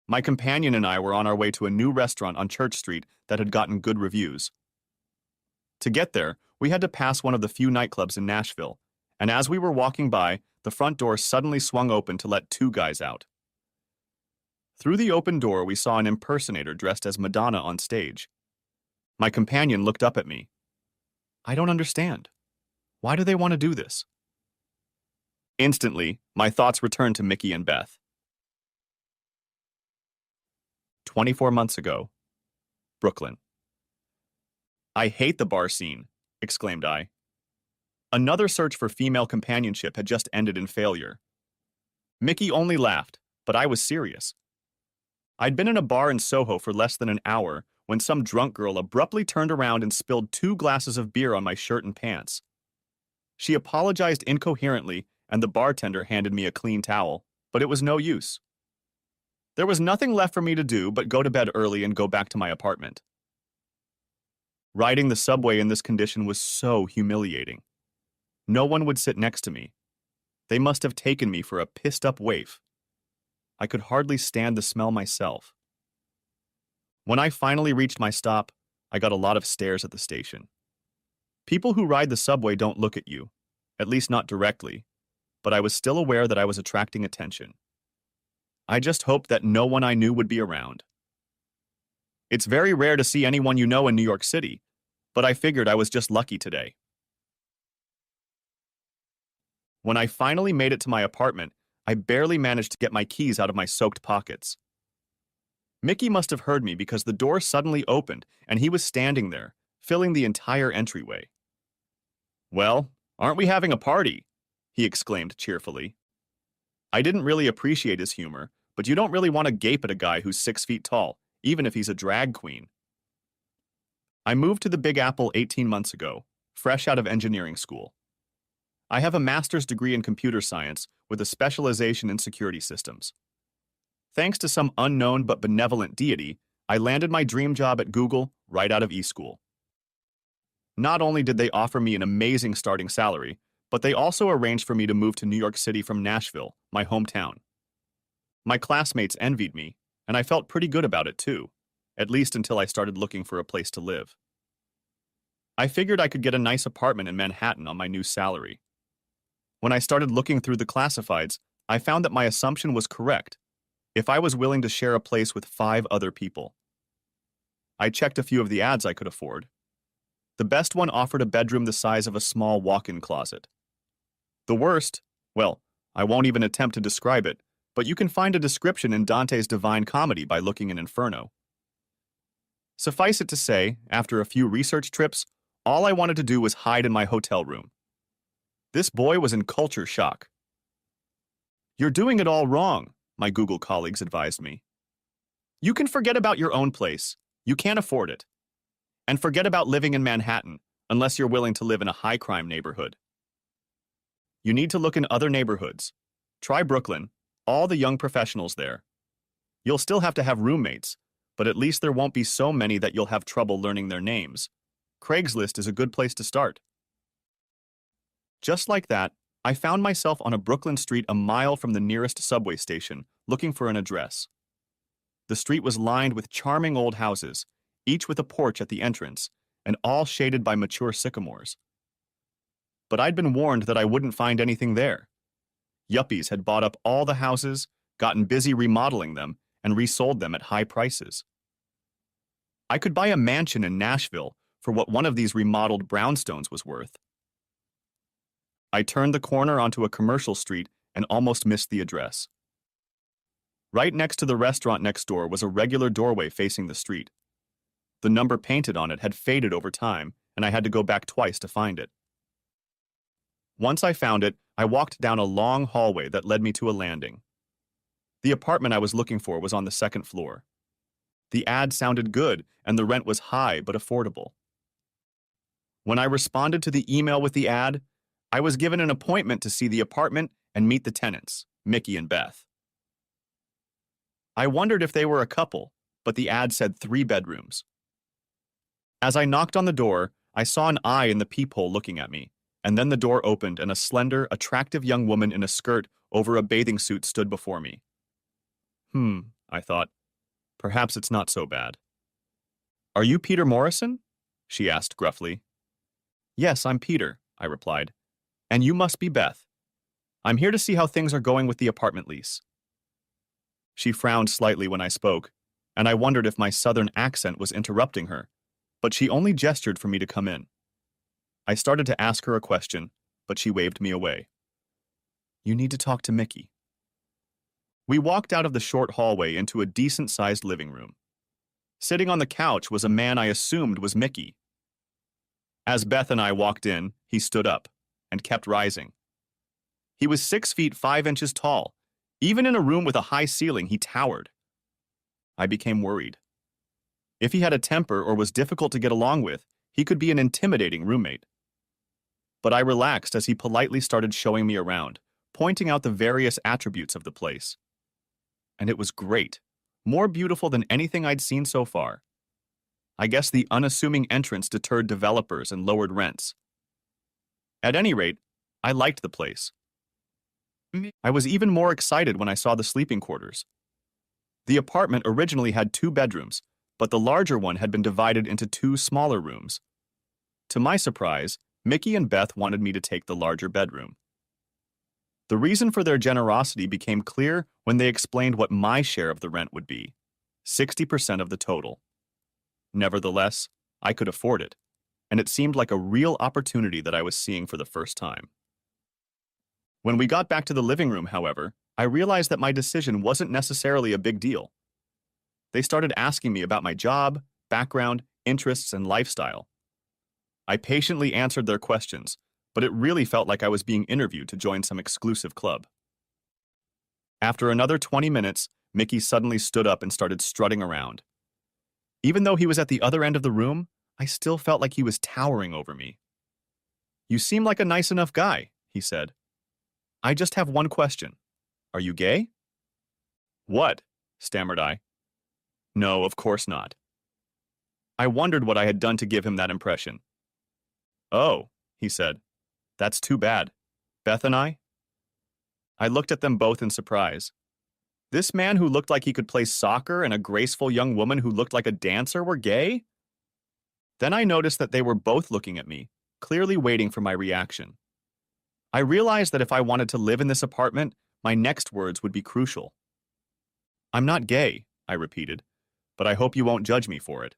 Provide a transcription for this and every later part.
My companion and I were on our way to a new restaurant on Church Street that had gotten good reviews. To get there, we had to pass one of the few nightclubs in Nashville, and as we were walking by, the front door suddenly swung open to let two guys out. Through the open door, we saw an impersonator dressed as Madonna on stage. My companion looked up at me. I don't understand. Why do they want to do this? Instantly, my thoughts returned to Mickey and Beth. 24 months ago, Brooklyn. I hate the bar scene, exclaimed I. Another search for female companionship had just ended in failure. Mickey only laughed, but I was serious. I'd been in a bar in Soho for less than an hour when some drunk girl abruptly turned around and spilled 2 glasses of beer on my shirt and pants. She apologized incoherently, and the bartender handed me a clean towel, but it was no use. There was nothing left for me to do but go to bed early and go back to my apartment. Riding the subway in this condition was so humiliating. No one would sit next to me. They must have taken me for a pissed-up waif. I could hardly stand the smell myself. When I finally reached my stop, I got a lot of stares at the station. People who ride the subway don't look at you, at least not directly, but I was still aware that I was attracting attention. I just hoped that no one I knew would be around. It's very rare to see anyone you know in New York City, but I figured I was just lucky today. When I finally made it to my apartment, I barely managed to get my keys out of my soaked pockets. Mickey must have heard me because the door suddenly opened and he was standing there, filling the entire entryway. "Well, aren't we having a party?" he exclaimed cheerfully. I didn't really appreciate his humor, but you don't really want to gape at a guy who's 6 feet tall, even if he's a drag queen. I moved to the Big Apple 18 months ago, fresh out of engineering school. I have a master's degree in computer science with a specialization in security systems. Thanks to some unknown but benevolent deity, I landed my dream job at Google right out of e-school. Not only did they offer me an amazing starting salary, but they also arranged for me to move to New York City from Nashville, my hometown. My classmates envied me, and I felt pretty good about it too, at least until I started looking for a place to live. I figured I could get a nice apartment in Manhattan on my new salary. When I started looking through the classifieds, I found that my assumption was correct, if I was willing to share a place with 5 other people. I checked a few of the ads I could afford. The best one offered a bedroom the size of a small walk-in closet. The worst, well, I won't even attempt to describe it, but you can find a description in Dante's Divine Comedy by looking in Inferno. Suffice it to say, after a few research trips, all I wanted to do was hide in my hotel room. This boy was in culture shock. "You're doing it all wrong," my Google colleagues advised me. "You can forget about your own place. You can't afford it. And forget about living in Manhattan, unless you're willing to live in a high-crime neighborhood. You need to look in other neighborhoods. Try Brooklyn, all the young professionals there. You'll still have to have roommates, but at least there won't be so many that you'll have trouble learning their names. Craigslist is a good place to start." Just like that, I found myself on a Brooklyn street a mile from the nearest subway station, looking for an address. The street was lined with charming old houses, each with a porch at the entrance, and all shaded by mature sycamores. But I'd been warned that I wouldn't find anything there. Yuppies had bought up all the houses, gotten busy remodeling them, and resold them at high prices. I could buy a mansion in Nashville for what one of these remodeled brownstones was worth. I turned the corner onto a commercial street and almost missed the address. Right next to the restaurant next door was a regular doorway facing the street. The number painted on it had faded over time, and I had to go back twice to find it. Once I found it, I walked down a long hallway that led me to a landing. The apartment I was looking for was on the 2nd floor. The ad sounded good, and the rent was high but affordable. When I responded to the email with the ad, I was given an appointment to see the apartment and meet the tenants, Mickey and Beth. I wondered if they were a couple, but the ad said 3 bedrooms. As I knocked on the door, I saw an eye in the peephole looking at me, and then the door opened and a slender, attractive young woman in a skirt over a bathing suit stood before me. I thought. Perhaps it's not so bad. Are you Peter Morrison? She asked gruffly. Yes, I'm Peter, I replied. And you must be Beth. I'm here to see how things are going with the apartment lease. She frowned slightly when I spoke, and I wondered if my southern accent was interrupting her, but she only gestured for me to come in. I started to ask her a question, but she waved me away. You need to talk to Mickey. We walked out of the short hallway into a decent-sized living room. Sitting on the couch was a man I assumed was Mickey. As Beth and I walked in, he stood up and kept rising. He was 6 feet 5 inches tall. Even in a room with a high ceiling, he towered. I became worried. If he had a temper or was difficult to get along with, he could be an intimidating roommate. But I relaxed as he politely started showing me around, pointing out the various attributes of the place. And it was great, more beautiful than anything I'd seen so far. I guess the unassuming entrance deterred developers and lowered rents. At any rate, I liked the place. I was even more excited when I saw the sleeping quarters. The apartment originally had 2 bedrooms, but the larger one had been divided into 2 smaller rooms. To my surprise, Mickey and Beth wanted me to take the larger bedroom. The reason for their generosity became clear when they explained what my share of the rent would be, 60% of the total. Nevertheless, I could afford it, and it seemed like a real opportunity that I was seeing for the first time. When we got back to the living room, however, I realized that my decision wasn't necessarily a big deal. They started asking me about my job, background, interests, and lifestyle. I patiently answered their questions, but it really felt like I was being interviewed to join some exclusive club. After another 20 minutes, Mickey suddenly stood up and started strutting around. Even though he was at the other end of the room, I still felt like he was towering over me. You seem like a nice enough guy, he said. I just have one question. Are you gay? What? Stammered I. No, of course not. I wondered what I had done to give him that impression. Oh, he said. That's too bad. Beth and I looked at them both in surprise. This man who looked like he could play soccer and a graceful young woman who looked like a dancer were gay? Then I noticed that they were both looking at me, clearly waiting for my reaction. I realized that if I wanted to live in this apartment, my next words would be crucial. I'm not gay, I repeated, but I hope you won't judge me for it.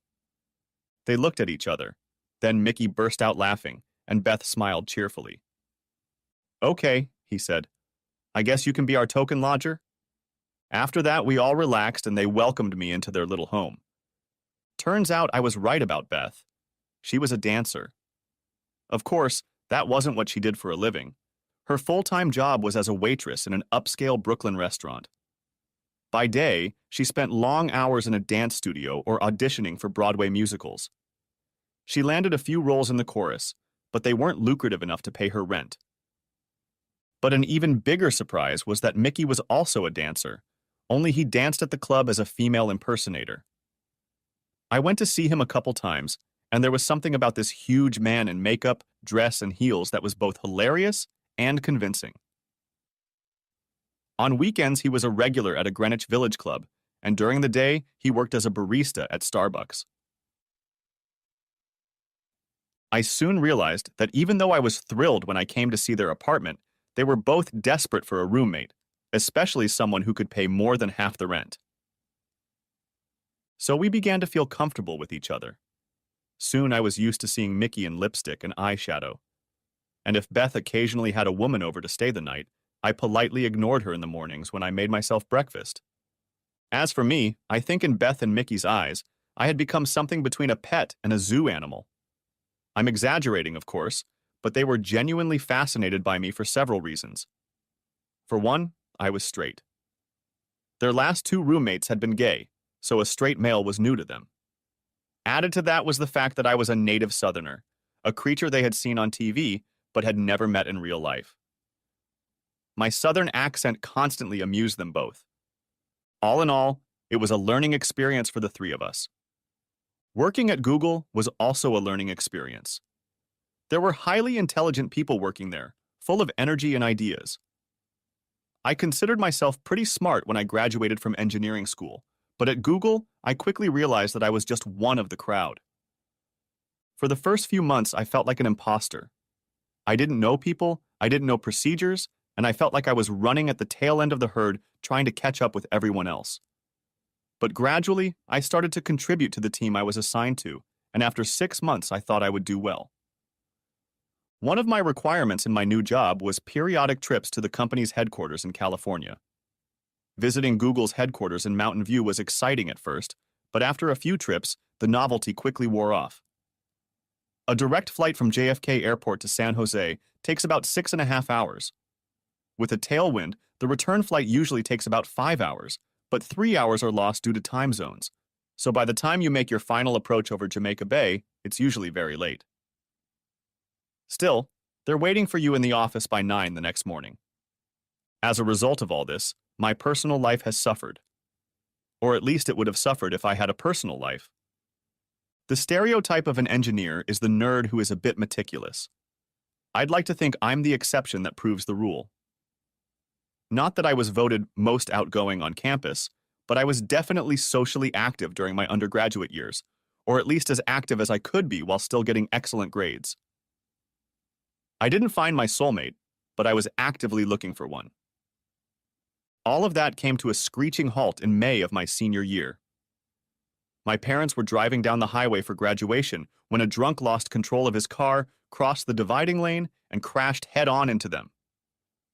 They looked at each other. Then Mickey burst out laughing, and Beth smiled cheerfully. Okay, he said. I guess you can be our token lodger? After that, we all relaxed and they welcomed me into their little home. Turns out I was right about Beth. She was a dancer. Of course, that wasn't what she did for a living. Her full-time job was as a waitress in an upscale Brooklyn restaurant. By day, she spent long hours in a dance studio or auditioning for Broadway musicals. She landed a few roles in the chorus, but they weren't lucrative enough to pay her rent. But an even bigger surprise was that Mickey was also a dancer, only he danced at the club as a female impersonator. I went to see him a couple times, and there was something about this huge man in makeup, dress, and heels that was both hilarious and convincing. On weekends, he was a regular at a Greenwich Village club, and during the day, he worked as a barista at Starbucks. I soon realized that even though I was thrilled when I came to see their apartment, they were both desperate for a roommate, especially someone who could pay more than half the rent. So we began to feel comfortable with each other. Soon I was used to seeing Mickey in lipstick and eyeshadow. And if Beth occasionally had a woman over to stay the night, I politely ignored her in the mornings when I made myself breakfast. As for me, I think in Beth and Mickey's eyes, I had become something between a pet and a zoo animal. I'm exaggerating, of course, but they were genuinely fascinated by me for several reasons. For one, I was straight. Their last 2 roommates had been gay, so a straight male was new to them. Added to that was the fact that I was a native Southerner, a creature they had seen on TV but had never met in real life. My Southern accent constantly amused them both. All in all, it was a learning experience for the 3 of us. Working at Google was also a learning experience. There were highly intelligent people working there, full of energy and ideas. I considered myself pretty smart when I graduated from engineering school, but at Google, I quickly realized that I was just one of the crowd. For the first few months, I felt like an imposter. I didn't know people, I didn't know procedures, and I felt like I was running at the tail end of the herd trying to catch up with everyone else. But gradually, I started to contribute to the team I was assigned to, and after 6 months, I thought I would do well. One of my requirements in my new job was periodic trips to the company's headquarters in California. Visiting Google's headquarters in Mountain View was exciting at first, but after a few trips, the novelty quickly wore off. A direct flight from JFK Airport to San Jose takes about 6.5 hours. With a tailwind, the return flight usually takes about 5 hours, but 3 hours are lost due to time zones. So by the time you make your final approach over Jamaica Bay, it's usually very late. Still, they're waiting for you in the office by 9 the next morning. As a result of all this, my personal life has suffered. Or at least it would have suffered if I had a personal life. The stereotype of an engineer is the nerd who is a bit meticulous. I'd like to think I'm the exception that proves the rule. Not that I was voted most outgoing on campus, but I was definitely socially active during my undergraduate years, or at least as active as I could be while still getting excellent grades. I didn't find my soulmate, but I was actively looking for one. All of that came to a screeching halt in May of my senior year. My parents were driving down the highway for graduation when a drunk lost control of his car, crossed the dividing lane, and crashed head-on into them.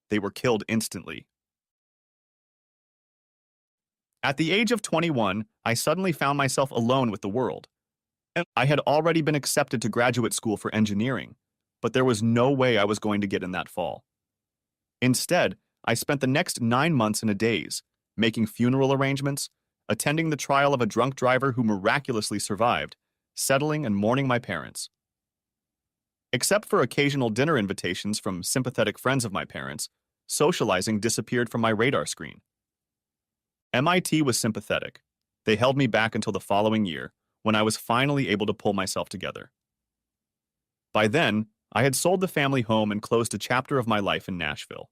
They were killed instantly. At the age of 21, I suddenly found myself alone with the world. And I had already been accepted to graduate school for engineering, but there was no way I was going to get in that fall. Instead, I spent the next 9 months in a daze, making funeral arrangements, attending the trial of a drunk driver who miraculously survived, settling and mourning my parents. Except for occasional dinner invitations from sympathetic friends of my parents, socializing disappeared from my radar screen. MIT was sympathetic. They held me back until the following year, when I was finally able to pull myself together. By then, I had sold the family home and closed a chapter of my life in Nashville.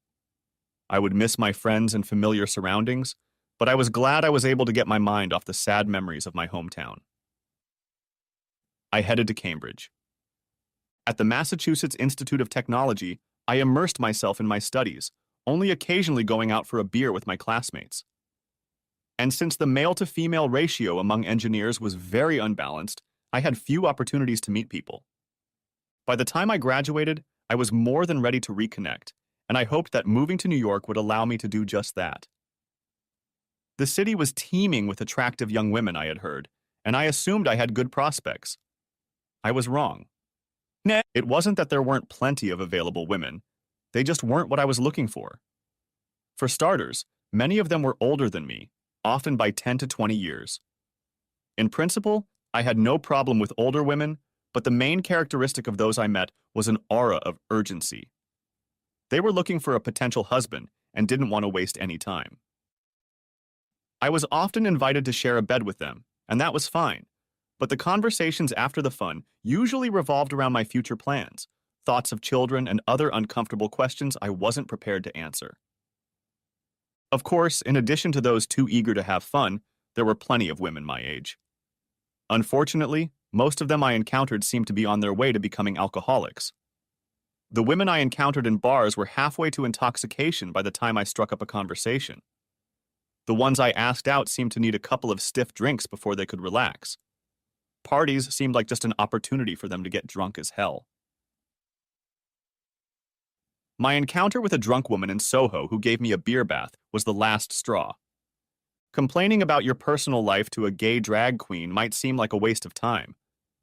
I would miss my friends and familiar surroundings, but I was glad I was able to get my mind off the sad memories of my hometown. I headed to Cambridge. At the Massachusetts Institute of Technology, I immersed myself in my studies, only occasionally going out for a beer with my classmates. And since the male-to-female ratio among engineers was very unbalanced, I had few opportunities to meet people. By the time I graduated, I was more than ready to reconnect, and I hoped that moving to New York would allow me to do just that. The city was teeming with attractive young women, I had heard, and I assumed I had good prospects. I was wrong. It wasn't that there weren't plenty of available women. They just weren't what I was looking for. For starters, many of them were older than me, often by 10 to 20 years. In principle, I had no problem with older women, but the main characteristic of those I met was an aura of urgency. They were looking for a potential husband and didn't want to waste any time. I was often invited to share a bed with them, and that was fine, but the conversations after the fun usually revolved around my future plans, thoughts of children, and other uncomfortable questions I wasn't prepared to answer. Of course, in addition to those too eager to have fun, there were plenty of women my age. Unfortunately, most of them I encountered seemed to be on their way to becoming alcoholics. The women I encountered in bars were halfway to intoxication by the time I struck up a conversation. The ones I asked out seemed to need a couple of stiff drinks before they could relax. Parties seemed like just an opportunity for them to get drunk as hell. My encounter with a drunk woman in Soho who gave me a beer bath was the last straw. Complaining about your personal life to a gay drag queen might seem like a waste of time,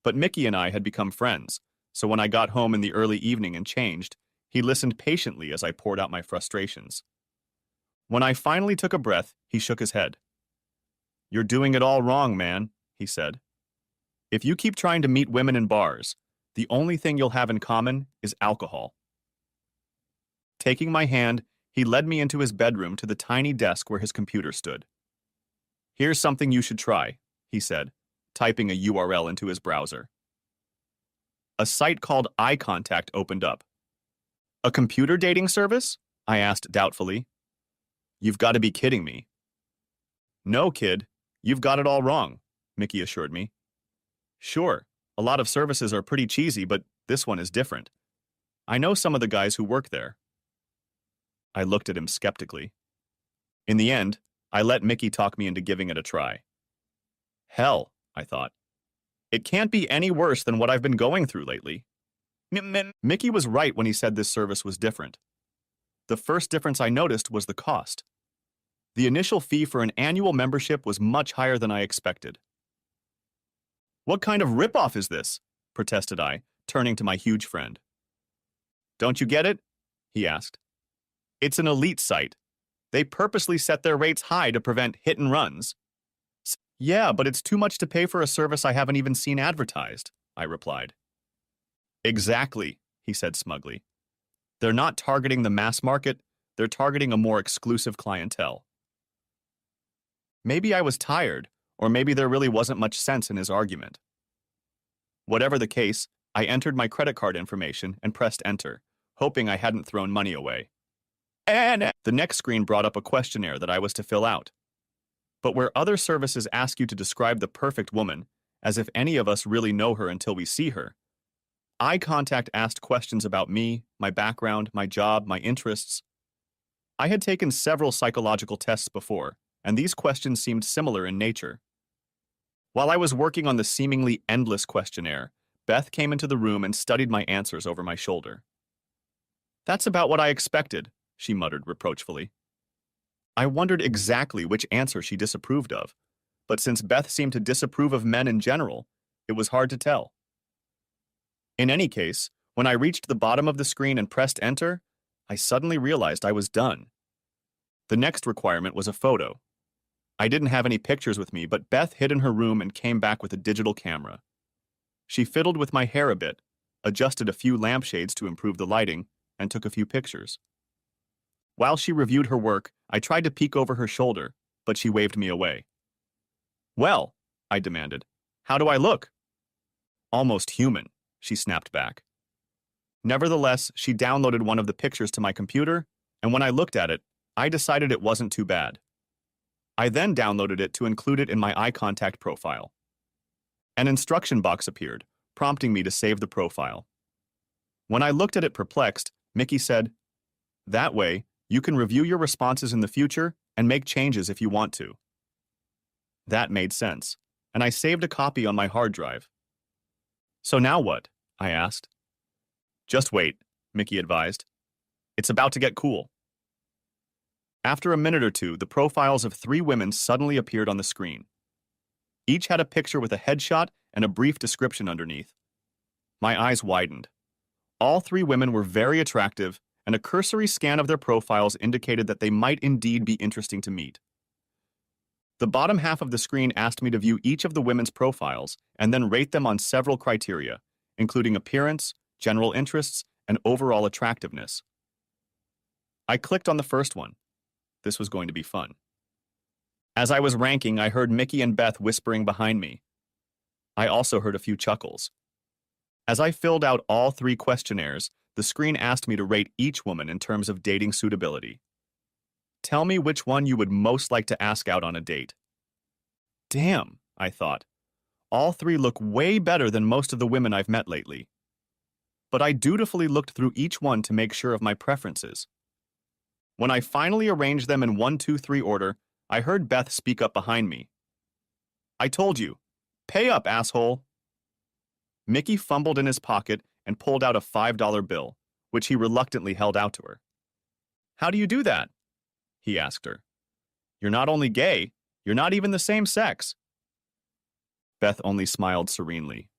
but Mickey and I had become friends, so when I got home in the early evening and changed, he listened patiently as I poured out my frustrations. When I finally took a breath, he shook his head. "You're doing it all wrong, man," he said. "If you keep trying to meet women in bars, the only thing you'll have in common is alcohol." Taking my hand, he led me into his bedroom to the tiny desk where his computer stood. "Here's something you should try," he said, typing a URL into his browser. A site called Eye Contact opened up. "A computer dating service?" I asked doubtfully. You've got to be kidding me. No, kid. You've got it all wrong, Mickey assured me. Sure, a lot of services are pretty cheesy, but this one is different. I know some of the guys who work there. I looked at him skeptically. In the end, I let Mickey talk me into giving it a try. Hell, I thought. It can't be any worse than what I've been going through lately. Mickey was right when he said this service was different. The first difference I noticed was the cost. The initial fee for an annual membership was much higher than I expected. What kind of ripoff is this? Protested I, turning to my huge friend. Don't you get it? He asked. It's an elite site. They purposely set their rates high to prevent hit and runs. Yeah, but it's too much to pay for a service I haven't even seen advertised, I replied. Exactly, he said smugly. They're not targeting the mass market, they're targeting a more exclusive clientele. Maybe I was tired, or maybe there really wasn't much sense in his argument. Whatever the case, I entered my credit card information and pressed enter, hoping I hadn't thrown money away. And the next screen brought up a questionnaire that I was to fill out. But where other services ask you to describe the perfect woman, as if any of us really know her until we see her, eye contact asked questions about me, my background, my job, my interests. I had taken several psychological tests before, and these questions seemed similar in nature. While I was working on the seemingly endless questionnaire, Beth came into the room and studied my answers over my shoulder. That's about what I expected, she muttered reproachfully. I wondered exactly which answer she disapproved of, but since Beth seemed to disapprove of men in general, it was hard to tell. In any case, when I reached the bottom of the screen and pressed enter, I suddenly realized I was done. The next requirement was a photo. I didn't have any pictures with me, but Beth hid in her room and came back with a digital camera. She fiddled with my hair a bit, adjusted a few lampshades to improve the lighting, and took a few pictures. While she reviewed her work, I tried to peek over her shoulder, but she waved me away. Well, I demanded, how do I look? Almost human, she snapped back. Nevertheless, she downloaded one of the pictures to my computer, and when I looked at it, I decided it wasn't too bad. I then downloaded it to include it in my eye contact profile. An instruction box appeared, prompting me to save the profile. When I looked at it perplexed, Mickey said, "That way, you can review your responses in the future and make changes if you want to." That made sense, and I saved a copy on my hard drive. So now what? I asked. Just wait, Mickey advised. It's about to get cool. After a minute or two, the profiles of 3 women suddenly appeared on the screen. Each had a picture with a headshot and a brief description underneath. My eyes widened. All 3 women were very attractive, and a cursory scan of their profiles indicated that they might indeed be interesting to meet. The bottom half of the screen asked me to view each of the women's profiles and then rate them on several criteria, including appearance, general interests, and overall attractiveness. I clicked on the first one. This was going to be fun. As I was ranking, I heard Mickey and Beth whispering behind me. I also heard a few chuckles. As I filled out all 3 questionnaires, the screen asked me to rate each woman in terms of dating suitability. Tell me which one you would most like to ask out on a date. Damn, I thought. All 3 look way better than most of the women I've met lately. But I dutifully looked through each one to make sure of my preferences. When I finally arranged them in 1, 2, 3 order, I heard Beth speak up behind me. I told you, pay up, asshole. Mickey fumbled in his pocket and pulled out a $5 bill, which he reluctantly held out to her. How do you do that? He asked her. You're not only gay, you're not even the same sex. Beth only smiled serenely.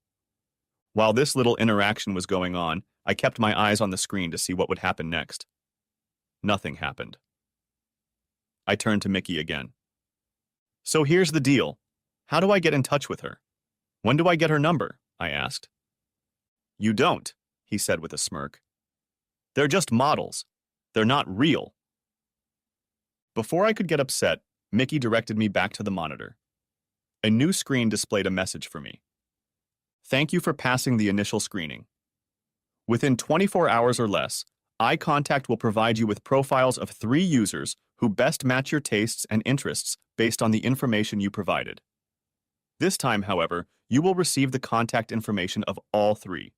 While this little interaction was going on, I kept my eyes on the screen to see what would happen next. Nothing happened. I turned to Mickey again. So here's the deal. How do I get in touch with her? When do I get her number? I asked. You don't, he said with a smirk. They're just models. They're not real. Before I could get upset, Mickey directed me back to the monitor. A new screen displayed a message for me. Thank you for passing the initial screening. Within 24 hours or less, eye contact will provide you with profiles of 3 users who best match your tastes and interests based on the information you provided. This time, however, you will receive the contact information of all three.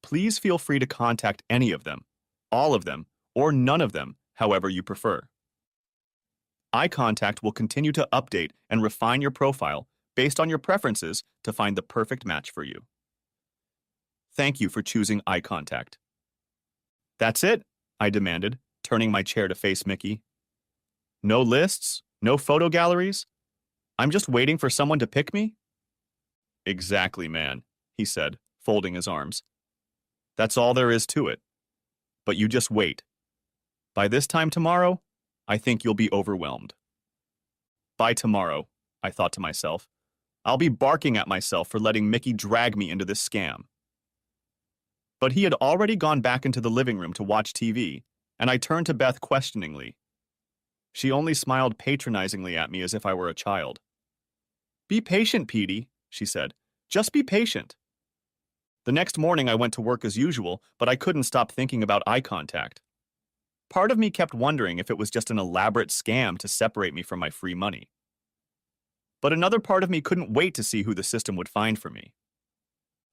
Please feel free to contact any of them, all of them, or none of them, however you prefer. Eye contact will continue to update and refine your profile based on your preferences to find the perfect match for you. Thank you for choosing eye contact. That's it, I demanded, turning my chair to face Mickey. No lists? No photo galleries? I'm just waiting for someone to pick me? Exactly, man, he said, folding his arms. That's all there is to it. But you just wait. By this time tomorrow, I think you'll be overwhelmed. By tomorrow, I thought to myself, I'll be barking at myself for letting Mickey drag me into this scam. But he had already gone back into the living room to watch TV, and I turned to Beth questioningly. She only smiled patronizingly at me as if I were a child. Be patient, Petey, she said. Just be patient. The next morning I went to work as usual, but I couldn't stop thinking about eye contact. Part of me kept wondering if it was just an elaborate scam to separate me from my free money. But another part of me couldn't wait to see who the system would find for me.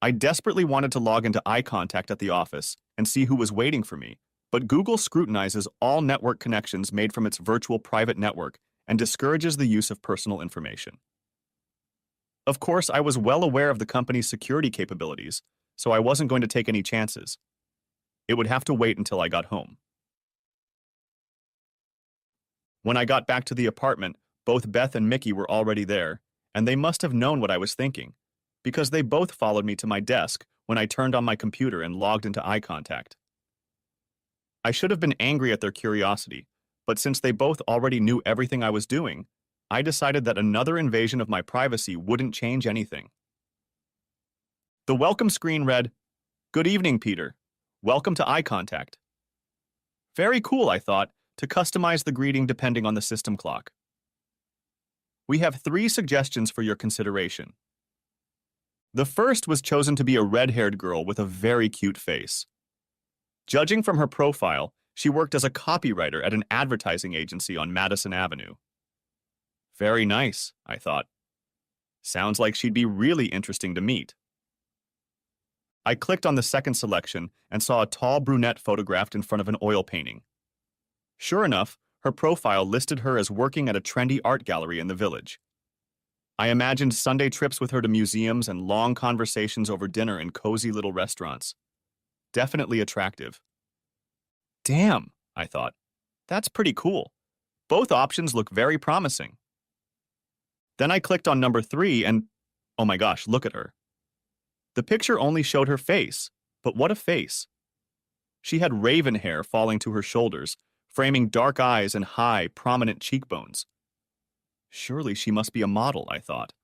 I desperately wanted to log into eye contact at the office and see who was waiting for me, but Google scrutinizes all network connections made from its virtual private network and discourages the use of personal information. Of course, I was well aware of the company's security capabilities, so I wasn't going to take any chances. It would have to wait until I got home. When I got back to the apartment, both Beth and Mickey were already there, and they must have known what I was thinking, because they both followed me to my desk when I turned on my computer and logged into eye contact. I should have been angry at their curiosity, but since they both already knew everything I was doing, I decided that another invasion of my privacy wouldn't change anything. The welcome screen read, "Good evening, Peter. Welcome to eye contact." Very cool, I thought, to customize the greeting depending on the system clock. We have 3 suggestions for your consideration. The first was chosen to be a red-haired girl with a very cute face. Judging from her profile, she worked as a copywriter at an advertising agency on Madison Avenue. Very nice, I thought. Sounds like she'd be really interesting to meet. I clicked on the second selection and saw a tall brunette photographed in front of an oil painting. Sure enough, her profile listed her as working at a trendy art gallery in the village. I imagined Sunday trips with her to museums and long conversations over dinner in cozy little restaurants. Definitely attractive. Damn, I thought. That's pretty cool. Both options look very promising. Then I clicked on number 3 and, oh my gosh, look at her. The picture only showed her face, but what a face. She had raven hair falling to her shoulders, framing dark eyes and high, prominent cheekbones. Surely she must be a model, I thought.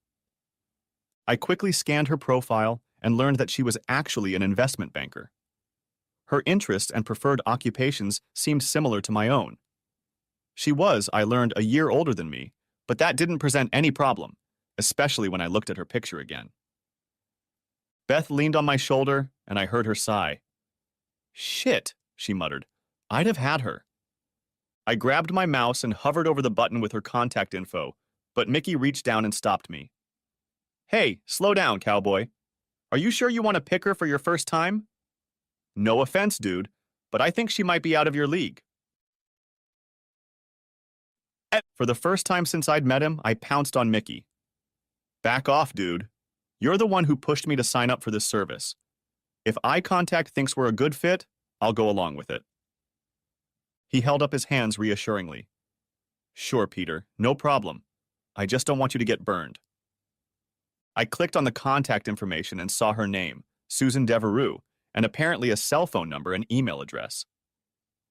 I quickly scanned her profile and learned that she was actually an investment banker. Her interests and preferred occupations seemed similar to my own. She was, I learned, a year older than me, but that didn't present any problem, especially when I looked at her picture again. Beth leaned on my shoulder, and I heard her sigh. Shit, she muttered. I'd have had her. I grabbed my mouse and hovered over the button with her contact info, but Mickey reached down and stopped me. Hey, slow down, cowboy. Are you sure you want to pick her for your first time? No offense, dude, but I think she might be out of your league. For the first time since I'd met him, I pounced on Mickey. Back off, dude. You're the one who pushed me to sign up for this service. If eye contact thinks we're a good fit, I'll go along with it. He held up his hands reassuringly. Sure, Peter, no problem. I just don't want you to get burned. I clicked on the contact information and saw her name, Susan Devereux, and apparently a cell phone number and email address.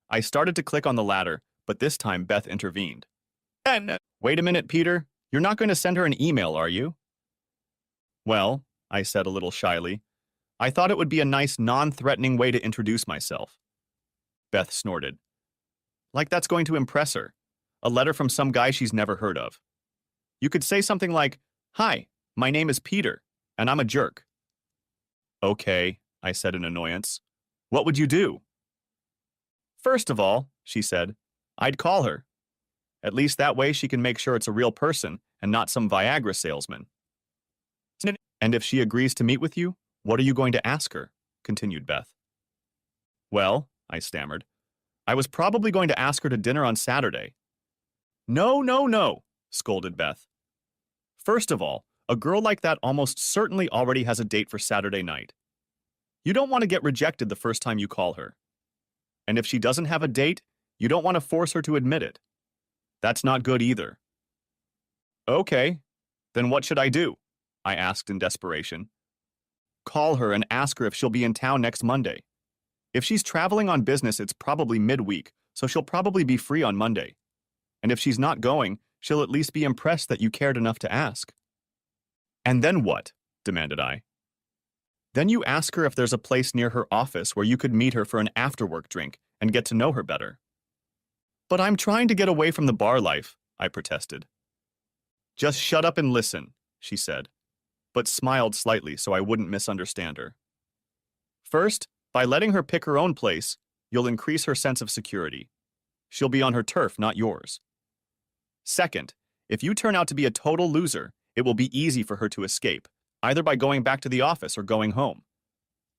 I started to click on the latter, but this time Beth intervened. Wait a minute, Peter. You're not going to send her an email, are you? Well, I said a little shyly, I thought it would be a nice, non-threatening way to introduce myself. Beth snorted. Like that's going to impress her. A letter from some guy she's never heard of. You could say something like, Hi, my name is Peter, and I'm a jerk. Okay, I said in annoyance. What would you do? First of all, she said, I'd call her. At least that way she can make sure it's a real person and not some Viagra salesman. And if she agrees to meet with you, what are you going to ask her? Continued Beth. Well, I stammered, I was probably going to ask her to dinner on Saturday. No, no, no, scolded Beth. First of all, a girl like that almost certainly already has a date for Saturday night. You don't want to get rejected the first time you call her. And if she doesn't have a date, you don't want to force her to admit it. That's not good either. Okay, then what should I do? I asked in desperation. Call her and ask her if she'll be in town next Monday. If she's traveling on business, it's probably midweek, so she'll probably be free on Monday. And if she's not going, she'll at least be impressed that you cared enough to ask. And then what? Demanded I. Then you ask her if there's a place near her office where you could meet her for an after-work drink and get to know her better. But I'm trying to get away from the bar life, I protested. Just shut up and listen, she said, but smiled slightly so I wouldn't misunderstand her. First, by letting her pick her own place, you'll increase her sense of security. She'll be on her turf, not yours. Second, if you turn out to be a total loser, it will be easy for her to escape, either by going back to the office or going home.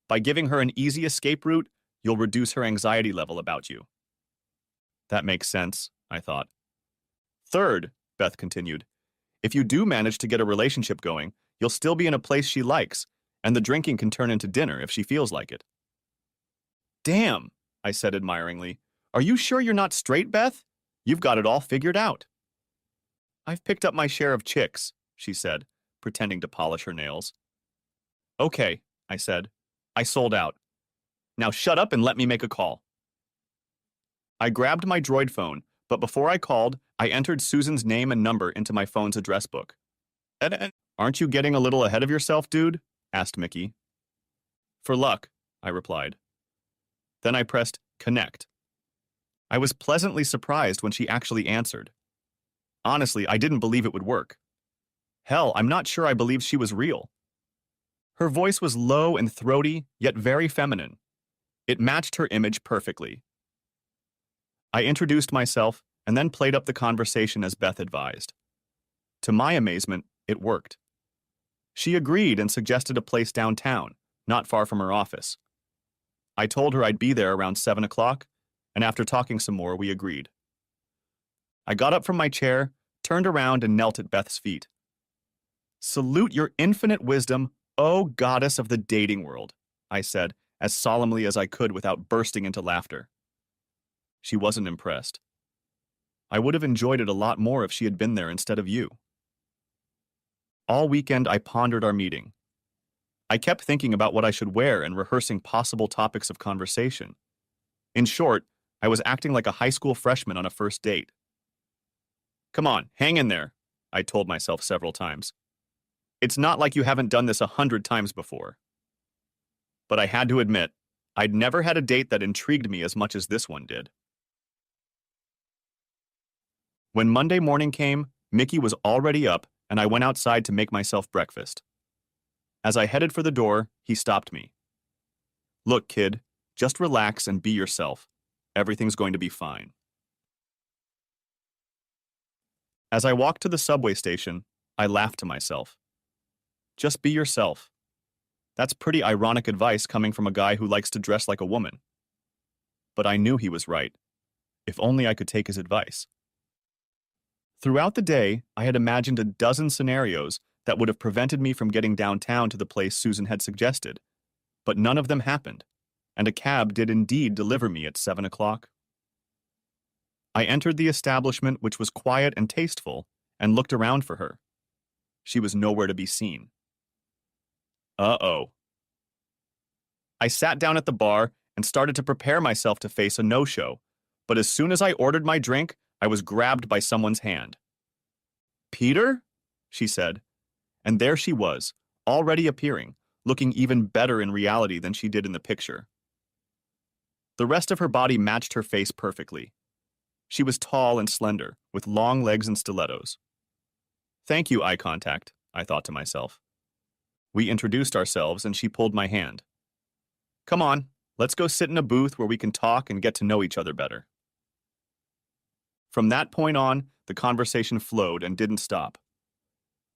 By giving her an easy escape route, you'll reduce her anxiety level about you. That makes sense, I thought. Third, Beth continued, if you do manage to get a relationship going, you'll still be in a place she likes, and the drinking can turn into dinner if she feels like it. Damn, I said admiringly. Are you sure you're not straight, Beth? You've got it all figured out. I've picked up my share of chicks, she said, pretending to polish her nails. Okay, I said. I sold out. Now shut up and let me make a call. I grabbed my droid phone, but before I called, I entered Susan's name and number into my phone's address book. Aren't you getting a little ahead of yourself, dude? Asked Mickey. For luck, I replied. Then I pressed connect. I was pleasantly surprised when she actually answered. Honestly, I didn't believe it would work. Hell, I'm not sure I believed she was real. Her voice was low and throaty, yet very feminine. It matched her image perfectly. I introduced myself and then played up the conversation as Beth advised. To my amazement, it worked. She agreed and suggested a place downtown, not far from her office. I told her I'd be there around 7 o'clock, and after talking some more, we agreed. I got up from my chair, turned around, and knelt at Beth's feet. Salute your infinite wisdom, O goddess of the dating world, I said, as solemnly as I could without bursting into laughter. She wasn't impressed. I would have enjoyed it a lot more if she had been there instead of you. All weekend, I pondered our meeting. I kept thinking about what I should wear and rehearsing possible topics of conversation. In short, I was acting like a high school freshman on a first date. Come on, hang in there, I told myself several times. It's not like you haven't done this 100 times before. But I had to admit, I'd never had a date that intrigued me as much as this one did. When Monday morning came, Mickey was already up, and I went outside to make myself breakfast. As I headed for the door, he stopped me. Look, kid, just relax and be yourself. Everything's going to be fine. As I walked to the subway station, I laughed to myself. Just be yourself. That's pretty ironic advice coming from a guy who likes to dress like a woman. But I knew he was right. If only I could take his advice. Throughout the day, I had imagined a dozen scenarios that would have prevented me from getting downtown to the place Susan had suggested, but none of them happened, and a cab did indeed deliver me at 7 o'clock. I entered the establishment, which was quiet and tasteful, and looked around for her. She was nowhere to be seen. Uh-oh. I sat down at the bar and started to prepare myself to face a no-show, but as soon as I ordered my drink, I was grabbed by someone's hand. Peter? She said, and there she was, already appearing, looking even better in reality than she did in the picture. The rest of her body matched her face perfectly. She was tall and slender, with long legs and stilettos. Thank you, eye contact, I thought to myself. We introduced ourselves and she pulled my hand. Come on, let's go sit in a booth where we can talk and get to know each other better. From that point on, the conversation flowed and didn't stop.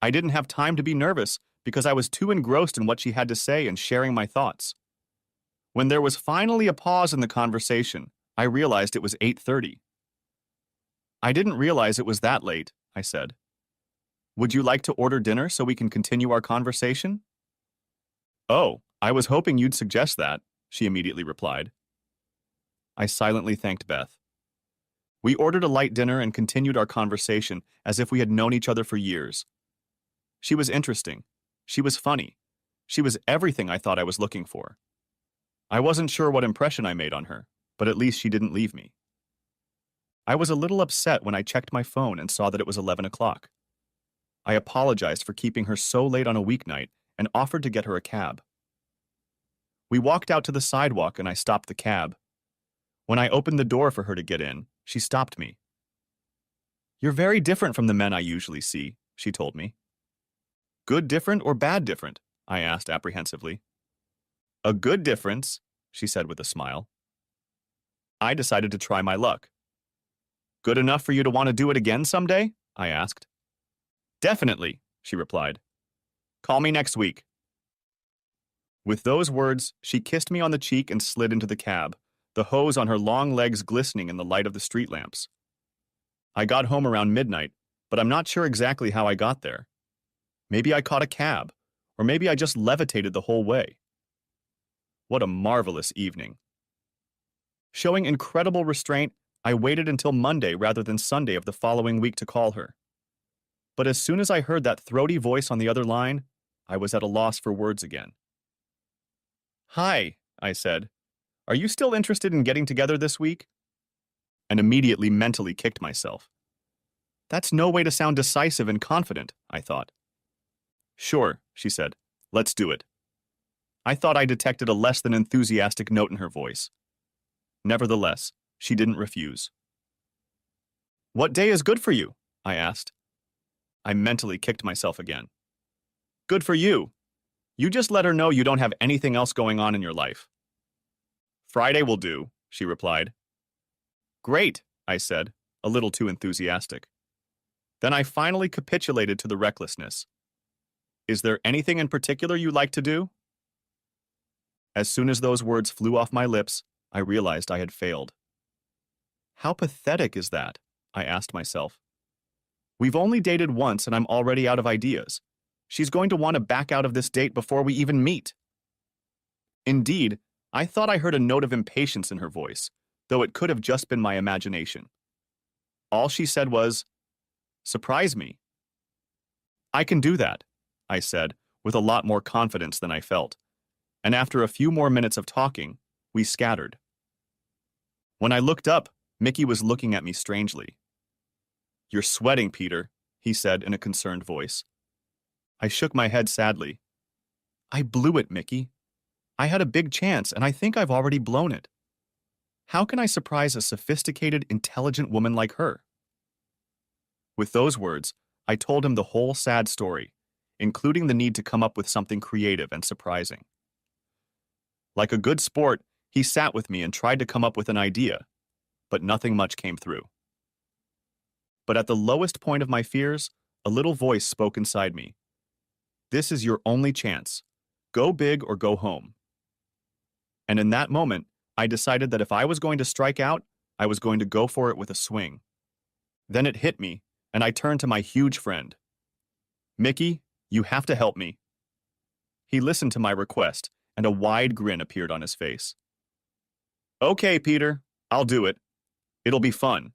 I didn't have time to be nervous because I was too engrossed in what she had to say and sharing my thoughts. When there was finally a pause in the conversation, I realized it was 8:30. I didn't realize it was that late, I said. Would you like to order dinner so we can continue our conversation? Oh, I was hoping you'd suggest that, she immediately replied. I silently thanked Beth. We ordered a light dinner and continued our conversation as if we had known each other for years. She was interesting. She was funny. She was everything I thought I was looking for. I wasn't sure what impression I made on her, but at least she didn't leave me. I was a little upset when I checked my phone and saw that it was 11 o'clock. I apologized for keeping her so late on a weeknight and offered to get her a cab. We walked out to the sidewalk and I stopped the cab. When I opened the door for her to get in, she stopped me. You're very different from the men I usually see, she told me. Good different or bad different? I asked apprehensively. A good difference, she said with a smile. I decided to try my luck. Good enough for you to want to do it again someday? I asked. Definitely, she replied. Call me next week. With those words, she kissed me on the cheek and slid into the cab, the hose on her long legs glistening in the light of the street lamps. I got home around midnight, but I'm not sure exactly how I got there. Maybe I caught a cab, or maybe I just levitated the whole way. What a marvelous evening. Showing incredible restraint, I waited until Monday rather than Sunday of the following week to call her. But as soon as I heard that throaty voice on the other line, I was at a loss for words again. Hi, I said. Are you still interested in getting together this week? And immediately mentally kicked myself. That's no way to sound decisive and confident, I thought. Sure, she said. Let's do it. I thought I detected a less than enthusiastic note in her voice. Nevertheless, she didn't refuse. What day is good for you? I asked. I mentally kicked myself again. Good for you. You just let her know you don't have anything else going on in your life. Friday will do, she replied. Great, I said, a little too enthusiastic. Then I finally capitulated to the recklessness. Is there anything in particular you'd like to do? As soon as those words flew off my lips, I realized I had failed. How pathetic is that? I asked myself. We've only dated once and I'm already out of ideas. She's going to want to back out of this date before we even meet. Indeed, I thought I heard a note of impatience in her voice, though it could have just been my imagination. All she said was, "Surprise me." I can do that, I said, with a lot more confidence than I felt, and after a few more minutes of talking, we scattered. When I looked up, Mickey was looking at me strangely. You're sweating, Peter, he said in a concerned voice. I shook my head sadly. I blew it, Mickey. I had a big chance, and I think I've already blown it. How can I surprise a sophisticated, intelligent woman like her? With those words, I told him the whole sad story, including the need to come up with something creative and surprising. Like a good sport, he sat with me and tried to come up with an idea, but nothing much came through. But at the lowest point of my fears, a little voice spoke inside me. This is your only chance. Go big or go home. And in that moment, I decided that if I was going to strike out, I was going to go for it with a swing. Then it hit me, and I turned to my huge friend. Mickey, you have to help me. He listened to my request, and a wide grin appeared on his face. Okay, Peter, I'll do it. It'll be fun.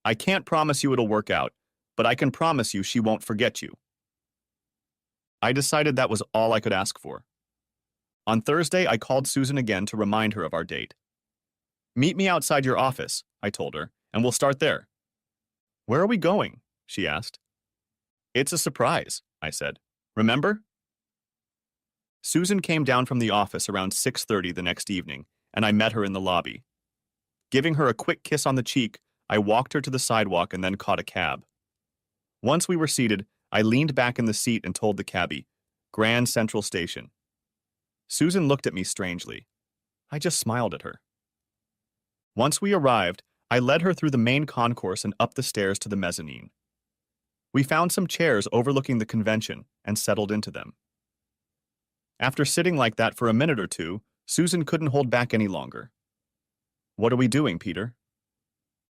I can't promise you it'll work out, but I can promise you she won't forget you. I decided that was all I could ask for. On Thursday, I called Susan again to remind her of our date. Meet me outside your office, I told her, and we'll start there. Where are we going? She asked. It's a surprise, I said. Remember? Susan came down from the office around 6:30 the next evening, and I met her in the lobby. Giving her a quick kiss on the cheek, I walked her to the sidewalk and then caught a cab. Once we were seated, I leaned back in the seat and told the cabbie, Grand Central Station. Susan looked at me strangely. I just smiled at her. Once we arrived, I led her through the main concourse and up the stairs to the mezzanine. We found some chairs overlooking the convention and settled into them. After sitting like that for a minute or two, Susan couldn't hold back any longer. "What are we doing, Peter?"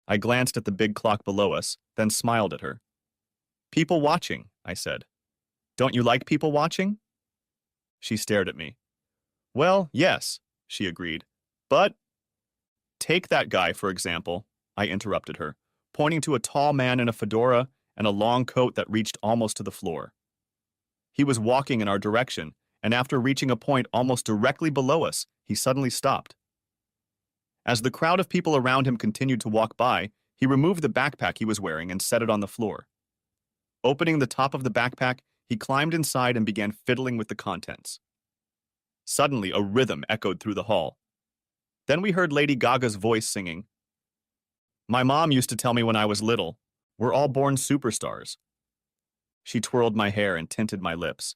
I glanced at the big clock below us, then smiled at her. "People watching," I said. "Don't you like people watching?" She stared at me. "Well, yes," she agreed. "But—" "Take that guy, for example," I interrupted her, pointing to a tall man in a fedora and a long coat that reached almost to the floor. He was walking in our direction, and after reaching a point almost directly below us, he suddenly stopped. As the crowd of people around him continued to walk by, he removed the backpack he was wearing and set it on the floor. Opening the top of the backpack, he climbed inside and began fiddling with the contents. Suddenly, a rhythm echoed through the hall. Then we heard Lady Gaga's voice singing, "My mom used to tell me when I was little, we're all born superstars." She twirled my hair and tinted my lips,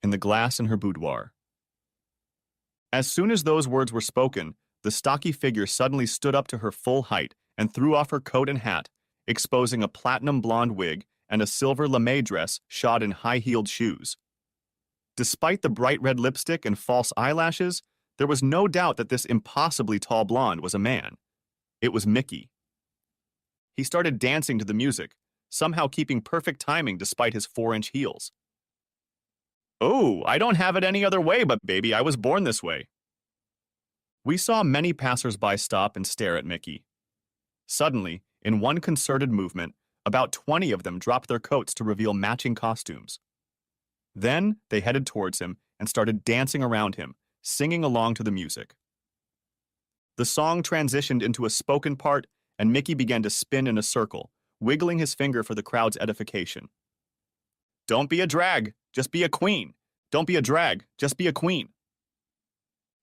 in the glass in her boudoir. As soon as those words were spoken, the stocky figure suddenly stood up to her full height and threw off her coat and hat, exposing a platinum blonde wig and a silver lame dress shod in high-heeled shoes. Despite the bright red lipstick and false eyelashes, there was no doubt that this impossibly tall blonde was a man. It was Mickey. He started dancing to the music, somehow keeping perfect timing despite his 4-inch heels. "Oh, I don't have it any other way, but baby, I was born this way." We saw many passers-by stop and stare at Mickey. Suddenly, in one concerted movement, about 20 of them dropped their coats to reveal matching costumes. Then they headed towards him and started dancing around him, singing along to the music. The song transitioned into a spoken part, and Mickey began to spin in a circle, wiggling his finger for the crowd's edification. "Don't be a drag, just be a queen. Don't be a drag, just be a queen."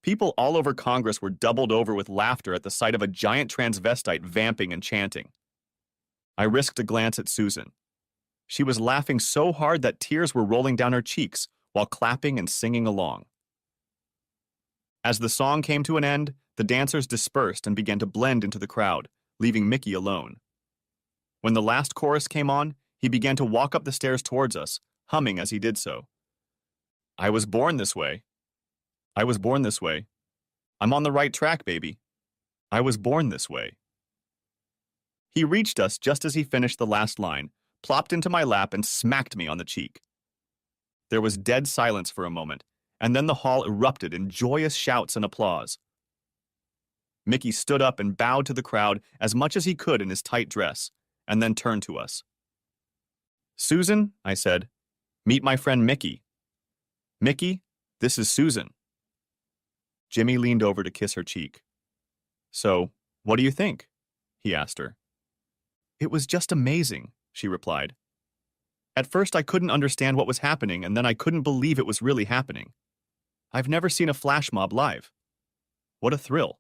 People all over Congress were doubled over with laughter at the sight of a giant transvestite vamping and chanting. I risked a glance at Susan. She was laughing so hard that tears were rolling down her cheeks while clapping and singing along. As the song came to an end, the dancers dispersed and began to blend into the crowd, leaving Mickey alone. When the last chorus came on, he began to walk up the stairs towards us, humming as he did so. "I was born this way. I was born this way. I'm on the right track, baby. I was born this way." He reached us just as he finished the last line, plopped into my lap, and smacked me on the cheek. There was dead silence for a moment, and then the hall erupted in joyous shouts and applause. Mickey stood up and bowed to the crowd as much as he could in his tight dress, and then turned to us. "Susan," I said, "meet my friend Mickey. Mickey, this is Susan." Jimmy leaned over to kiss her cheek. "So, what do you think?" he asked her. "It was just amazing," she replied. "At first I couldn't understand what was happening, and then I couldn't believe it was really happening. I've never seen a flash mob live. What a thrill."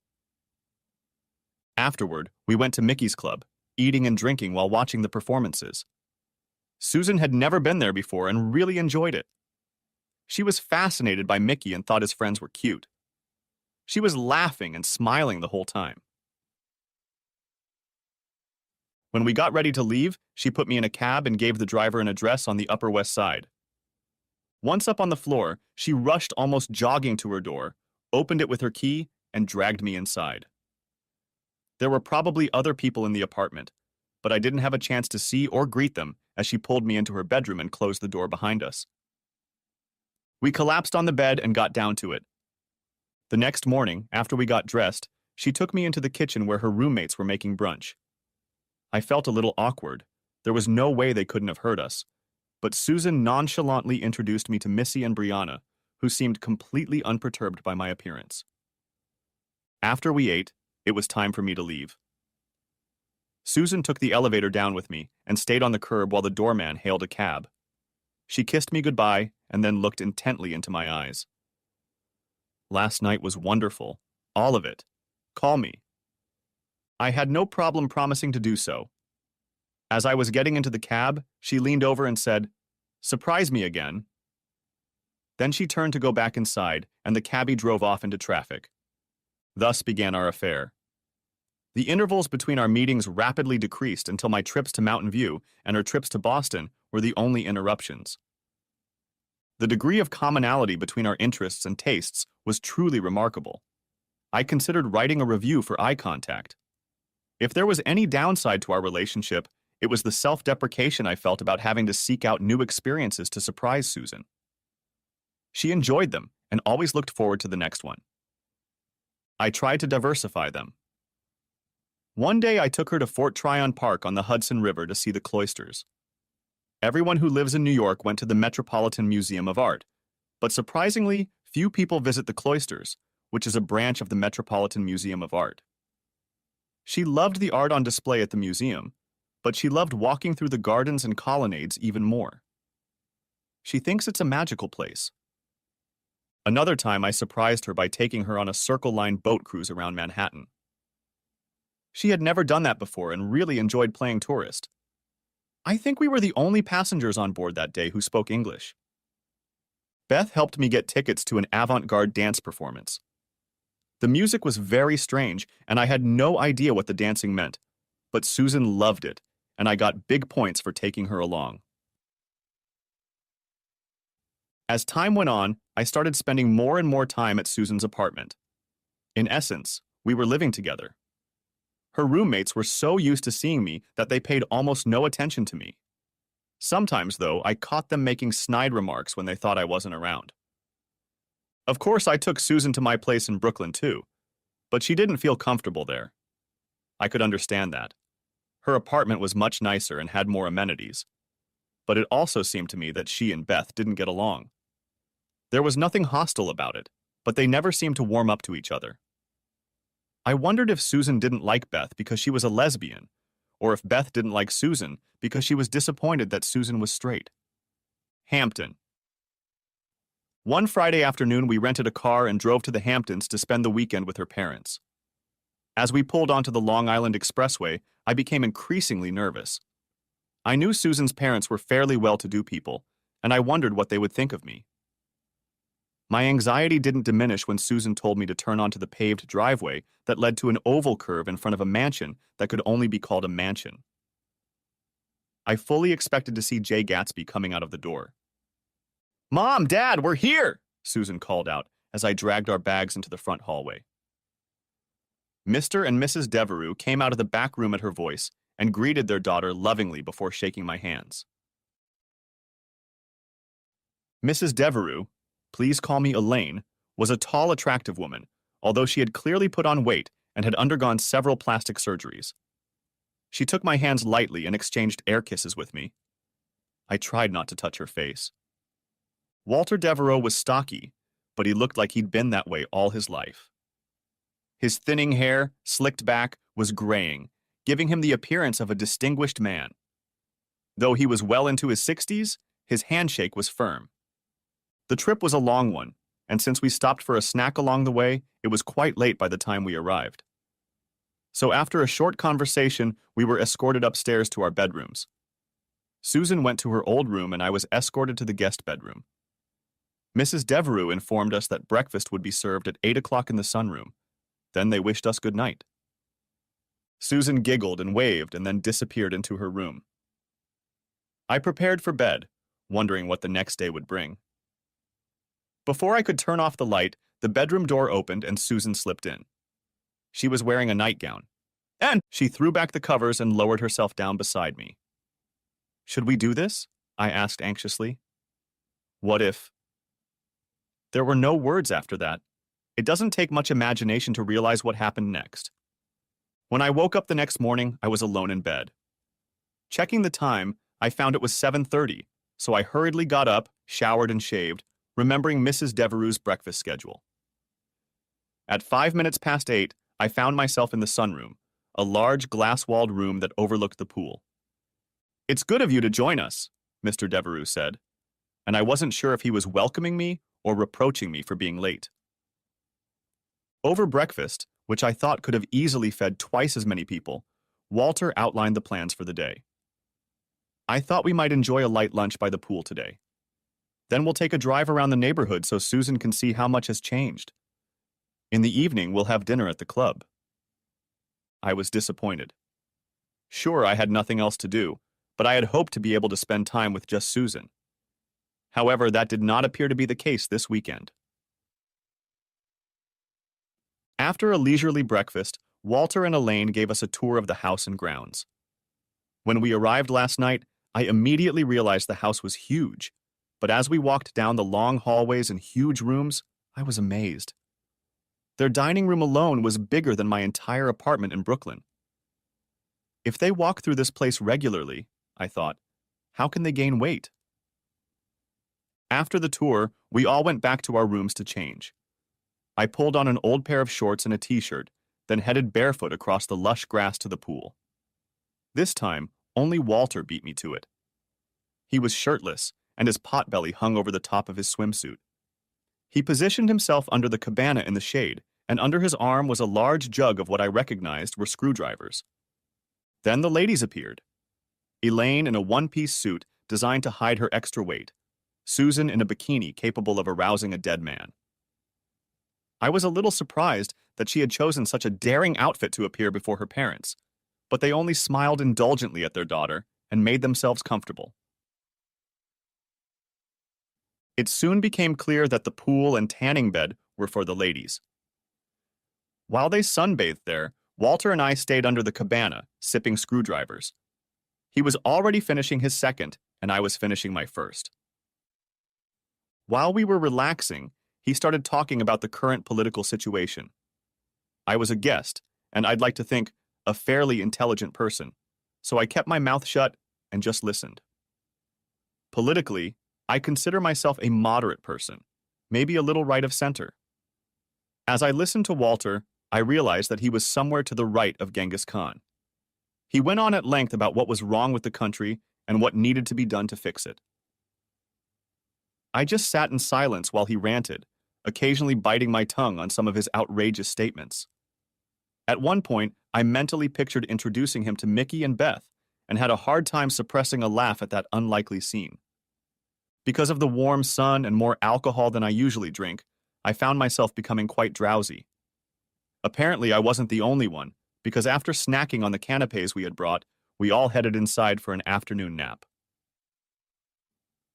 Afterward, we went to Mickey's club, eating and drinking while watching the performances. Susan had never been there before and really enjoyed it. She was fascinated by Mickey and thought his friends were cute. She was laughing and smiling the whole time. When we got ready to leave, she put me in a cab and gave the driver an address on the Upper West Side. Once up on the floor, she rushed almost jogging to her door, opened it with her key, and dragged me inside. There were probably other people in the apartment, but I didn't have a chance to see or greet them as she pulled me into her bedroom and closed the door behind us. We collapsed on the bed and got down to it. The next morning, after we got dressed, she took me into the kitchen where her roommates were making brunch. I felt a little awkward. There was no way they couldn't have heard us. But Susan nonchalantly introduced me to Missy and Brianna, who seemed completely unperturbed by my appearance. After we ate, it was time for me to leave. Susan took the elevator down with me and stayed on the curb while the doorman hailed a cab. She kissed me goodbye and then looked intently into my eyes. "Last night was wonderful. All of it. Call me." I had no problem promising to do so. As I was getting into the cab, she leaned over and said, "Surprise me again." Then she turned to go back inside, and the cabbie drove off into traffic. Thus began our affair. The intervals between our meetings rapidly decreased until my trips to Mountain View and her trips to Boston were the only interruptions. The degree of commonality between our interests and tastes was truly remarkable. I considered writing a review for Eye Contact. If there was any downside to our relationship, it was the self-deprecation I felt about having to seek out new experiences to surprise Susan. She enjoyed them and always looked forward to the next one. I tried to diversify them. One day I took her to Fort Tryon Park on the Hudson River to see the cloisters. Everyone who lives in New York went to the Metropolitan Museum of Art, but surprisingly, few people visit the cloisters, which is a branch of the Metropolitan Museum of Art. She loved the art on display at the museum, but she loved walking through the gardens and colonnades even more. She thinks it's a magical place. Another time I surprised her by taking her on a Circle Line boat cruise around Manhattan. She had never done that before and really enjoyed playing tourist. I think we were the only passengers on board that day who spoke English. Beth helped me get tickets to an avant-garde dance performance. The music was very strange, and I had no idea what the dancing meant, but Susan loved it, and I got big points for taking her along. As time went on, I started spending more and more time at Susan's apartment. In essence, we were living together. Her roommates were so used to seeing me that they paid almost no attention to me. Sometimes, though, I caught them making snide remarks when they thought I wasn't around. Of course, I took Susan to my place in Brooklyn, too, but she didn't feel comfortable there. I could understand that. Her apartment was much nicer and had more amenities, but it also seemed to me that she and Beth didn't get along. There was nothing hostile about it, but they never seemed to warm up to each other. I wondered if Susan didn't like Beth because she was a lesbian, or if Beth didn't like Susan because she was disappointed that Susan was straight. Hampton. One Friday afternoon, we rented a car and drove to the Hamptons to spend the weekend with her parents. As we pulled onto the Long Island Expressway, I became increasingly nervous. I knew Susan's parents were fairly well-to-do people, and I wondered what they would think of me. My anxiety didn't diminish when Susan told me to turn onto the paved driveway that led to an oval curve in front of a mansion that could only be called a mansion. I fully expected to see Jay Gatsby coming out of the door. "Mom, Dad, we're here!" Susan called out as I dragged our bags into the front hallway. Mr. and Mrs. Devereux came out of the back room at her voice and greeted their daughter lovingly before shaking my hands. Mrs. Devereux, please call me Elaine, was a tall, attractive woman, although she had clearly put on weight and had undergone several plastic surgeries. She took my hands lightly and exchanged air kisses with me. I tried not to touch her face. Walter Devereux was stocky, but he looked like he'd been that way all his life. His thinning hair, slicked back, was graying, giving him the appearance of a distinguished man. Though he was well into his 60s, his handshake was firm. The trip was a long one, and since we stopped for a snack along the way, it was quite late by the time we arrived. So after a short conversation, we were escorted upstairs to our bedrooms. Susan went to her old room and I was escorted to the guest bedroom. Mrs. Devereux informed us that breakfast would be served at 8 o'clock in the sunroom. Then they wished us good night. Susan giggled and waved and then disappeared into her room. I prepared for bed, wondering what the next day would bring. Before I could turn off the light, the bedroom door opened and Susan slipped in. She was wearing a nightgown, and she threw back the covers and lowered herself down beside me. "Should we do this?" I asked anxiously. "What if?" There were no words after that. It doesn't take much imagination to realize what happened next. When I woke up the next morning, I was alone in bed. Checking the time, I found it was 7:30, so I hurriedly got up, showered and shaved, remembering Mrs. Devereux's breakfast schedule. At 5 minutes past 8, I found myself in the sunroom, a large glass-walled room that overlooked the pool. "It's good of you to join us," Mr. Devereux said, and I wasn't sure if he was welcoming me or reproaching me for being late. Over breakfast, which I thought could have easily fed twice as many people, Walter outlined the plans for the day. "I thought we might enjoy a light lunch by the pool today. Then we'll take a drive around the neighborhood so Susan can see how much has changed. In the evening, we'll have dinner at the club." I was disappointed. Sure, I had nothing else to do, but I had hoped to be able to spend time with just Susan. However, that did not appear to be the case this weekend. After a leisurely breakfast, Walter and Elaine gave us a tour of the house and grounds. When we arrived last night, I immediately realized the house was huge, but as we walked down the long hallways and huge rooms, I was amazed. Their dining room alone was bigger than my entire apartment in Brooklyn. If they walk through this place regularly, I thought, how can they gain weight? After the tour, we all went back to our rooms to change. I pulled on an old pair of shorts and a t-shirt, then headed barefoot across the lush grass to the pool. This time, only Walter beat me to it. He was shirtless, and his potbelly hung over the top of his swimsuit. He positioned himself under the cabana in the shade, and under his arm was a large jug of what I recognized were screwdrivers. Then the ladies appeared. Elaine in a one-piece suit designed to hide her extra weight. Susan in a bikini capable of arousing a dead man. I was a little surprised that she had chosen such a daring outfit to appear before her parents, but they only smiled indulgently at their daughter and made themselves comfortable. It soon became clear that the pool and tanning bed were for the ladies. While they sunbathed there, Walter and I stayed under the cabana, sipping screwdrivers. He was already finishing his second, and I was finishing my first. While we were relaxing, he started talking about the current political situation. I was a guest, and I'd like to think a fairly intelligent person, so I kept my mouth shut and just listened. Politically, I consider myself a moderate person, maybe a little right of center. As I listened to Walter, I realized that he was somewhere to the right of Genghis Khan. He went on at length about what was wrong with the country and what needed to be done to fix it. I just sat in silence while he ranted, occasionally biting my tongue on some of his outrageous statements. At one point, I mentally pictured introducing him to Mickey and Beth and had a hard time suppressing a laugh at that unlikely scene. Because of the warm sun and more alcohol than I usually drink, I found myself becoming quite drowsy. Apparently, I wasn't the only one, because after snacking on the canapes we had brought, we all headed inside for an afternoon nap.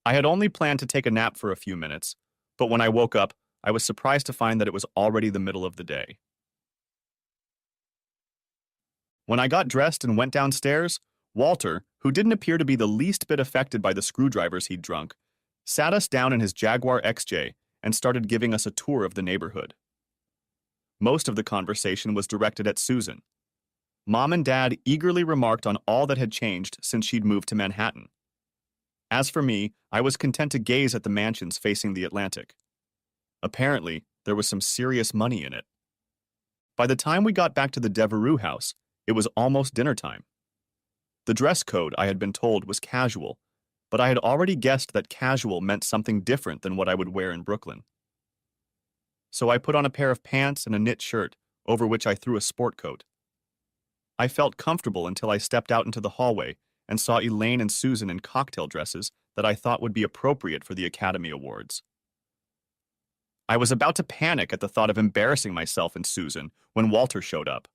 I had only planned to take a nap for a few minutes, but when I woke up, I was surprised to find that it was already the middle of the day. When I got dressed and went downstairs, Walter, who didn't appear to be the least bit affected by the screwdrivers he'd drunk, sat us down in his Jaguar XJ and started giving us a tour of the neighborhood. Most of the conversation was directed at Susan. Mom and Dad eagerly remarked on all that had changed since she'd moved to Manhattan. As for me, I was content to gaze at the mansions facing the Atlantic. Apparently, there was some serious money in it. By the time we got back to the Devereux house, it was almost dinner time. The dress code, I had been told, was casual, but I had already guessed that casual meant something different than what I would wear in Brooklyn. So I put on a pair of pants and a knit shirt, over which I threw a sport coat. I felt comfortable until I stepped out into the hallway and saw Elaine and Susan in cocktail dresses that I thought would be appropriate for the Academy Awards. I was about to panic at the thought of embarrassing myself and Susan when Walter showed up.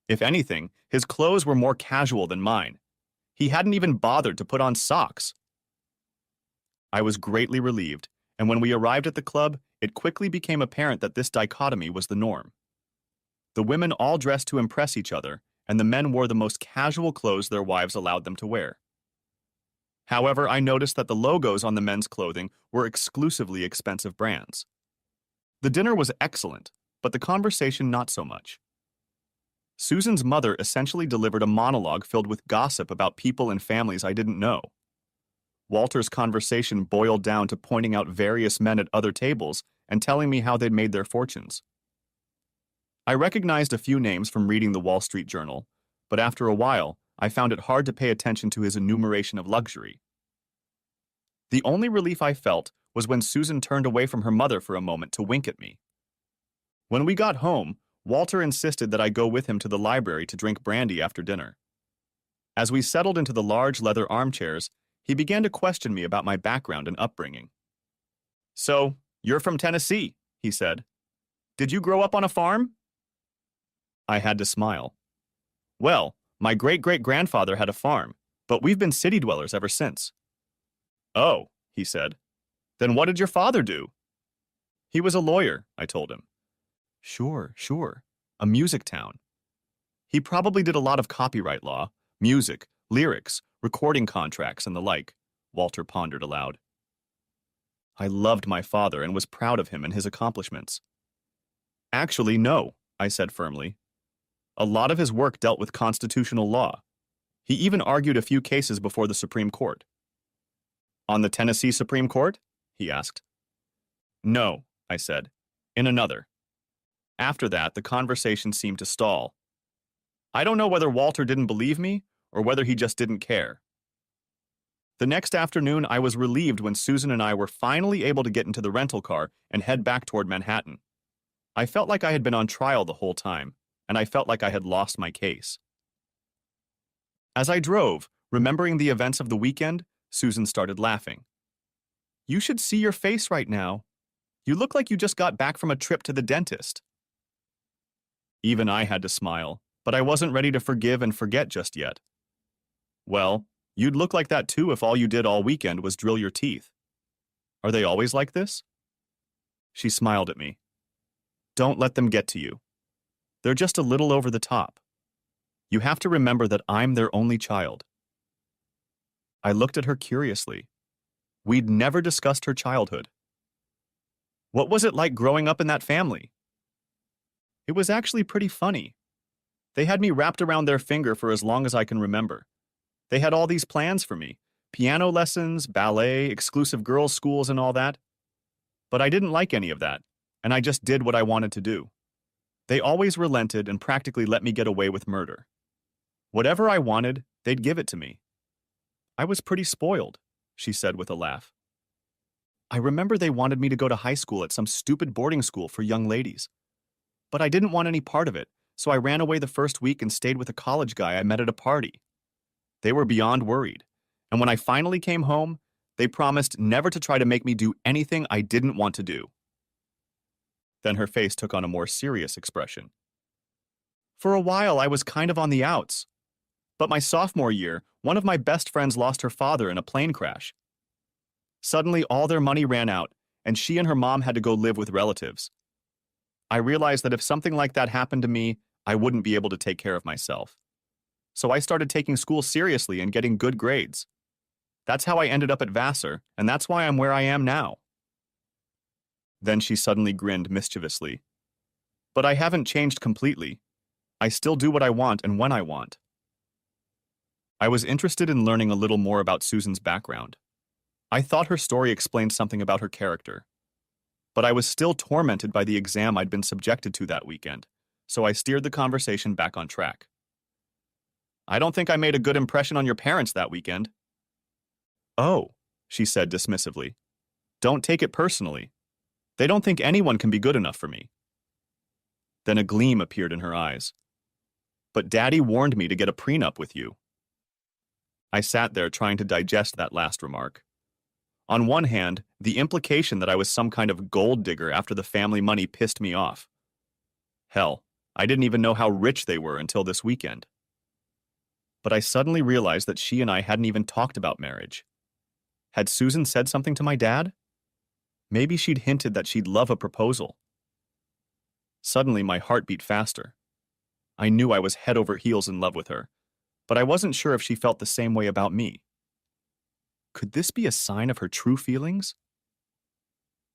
If anything, his clothes were more casual than mine. He hadn't even bothered to put on socks. I was greatly relieved, and when we arrived at the club, it quickly became apparent that this dichotomy was the norm. The women all dressed to impress each other, and the men wore the most casual clothes their wives allowed them to wear. However, I noticed that the logos on the men's clothing were exclusively expensive brands. The dinner was excellent, but the conversation not so much. Susan's mother essentially delivered a monologue filled with gossip about people and families I didn't know. Walter's conversation boiled down to pointing out various men at other tables and telling me how they'd made their fortunes. I recognized a few names from reading the Wall Street Journal, but after a while, I found it hard to pay attention to his enumeration of luxury. The only relief I felt was when Susan turned away from her mother for a moment to wink at me. When we got home, Walter insisted that I go with him to the library to drink brandy after dinner. As we settled into the large leather armchairs, he began to question me about my background and upbringing. "So, you're from Tennessee," he said. "Did you grow up on a farm?" I had to smile. Well, my great-great-grandfather had a farm, but we've been city dwellers ever since. Oh, he said. Then what did your father do? He was a lawyer, I told him. Sure, sure. A music town. He probably did a lot of copyright law, music, lyrics, recording contracts, and the like, Walter pondered aloud. I loved my father and was proud of him and his accomplishments. Actually, no, I said firmly. A lot of his work dealt with constitutional law. He even argued a few cases before the Supreme Court. On the Tennessee Supreme Court? He asked. No, I said. In another. After that, the conversation seemed to stall. I don't know whether Walter didn't believe me or whether he just didn't care. The next afternoon, I was relieved when Susan and I were finally able to get into the rental car and head back toward Manhattan. I felt like I had been on trial the whole time, and I felt like I had lost my case. As I drove, remembering the events of the weekend, Susan started laughing. You should see your face right now. You look like you just got back from a trip to the dentist. Even I had to smile, but I wasn't ready to forgive and forget just yet. Well, you'd look like that too if all you did all weekend was drill your teeth. Are they always like this? She smiled at me. Don't let them get to you. They're just a little over the top. You have to remember that I'm their only child. I looked at her curiously. We'd never discussed her childhood. What was it like growing up in that family? It was actually pretty funny. They had me wrapped around their finger for as long as I can remember. They had all these plans for me, piano lessons, ballet, exclusive girls' schools, and all that. But I didn't like any of that, and I just did what I wanted to do. They always relented and practically let me get away with murder. Whatever I wanted, they'd give it to me. I was pretty spoiled, she said with a laugh. I remember they wanted me to go to high school at some stupid boarding school for young ladies. But I didn't want any part of it, so I ran away the first week and stayed with a college guy I met at a party. They were beyond worried, and when I finally came home, they promised never to try to make me do anything I didn't want to do. Then her face took on a more serious expression. For a while, I was kind of on the outs. But my sophomore year, one of my best friends lost her father in a plane crash. Suddenly, all their money ran out, and she and her mom had to go live with relatives. I realized that if something like that happened to me, I wouldn't be able to take care of myself. So I started taking school seriously and getting good grades. That's how I ended up at Vassar, and that's why I'm where I am now. Then she suddenly grinned mischievously. But I haven't changed completely. I still do what I want and when I want. I was interested in learning a little more about Susan's background. I thought her story explained something about her character. But I was still tormented by the exam I'd been subjected to that weekend, so I steered the conversation back on track. I don't think I made a good impression on your parents that weekend. Oh, she said dismissively. Don't take it personally. They don't think anyone can be good enough for me. Then a gleam appeared in her eyes. But Daddy warned me to get a prenup with you. I sat there trying to digest that last remark. On one hand, the implication that I was some kind of gold digger after the family money pissed me off. Hell, I didn't even know how rich they were until this weekend. But I suddenly realized that she and I hadn't even talked about marriage. Had Susan said something to my dad? Maybe she'd hinted that she'd love a proposal. Suddenly, my heart beat faster. I knew I was head over heels in love with her, but I wasn't sure if she felt the same way about me. Could this be a sign of her true feelings?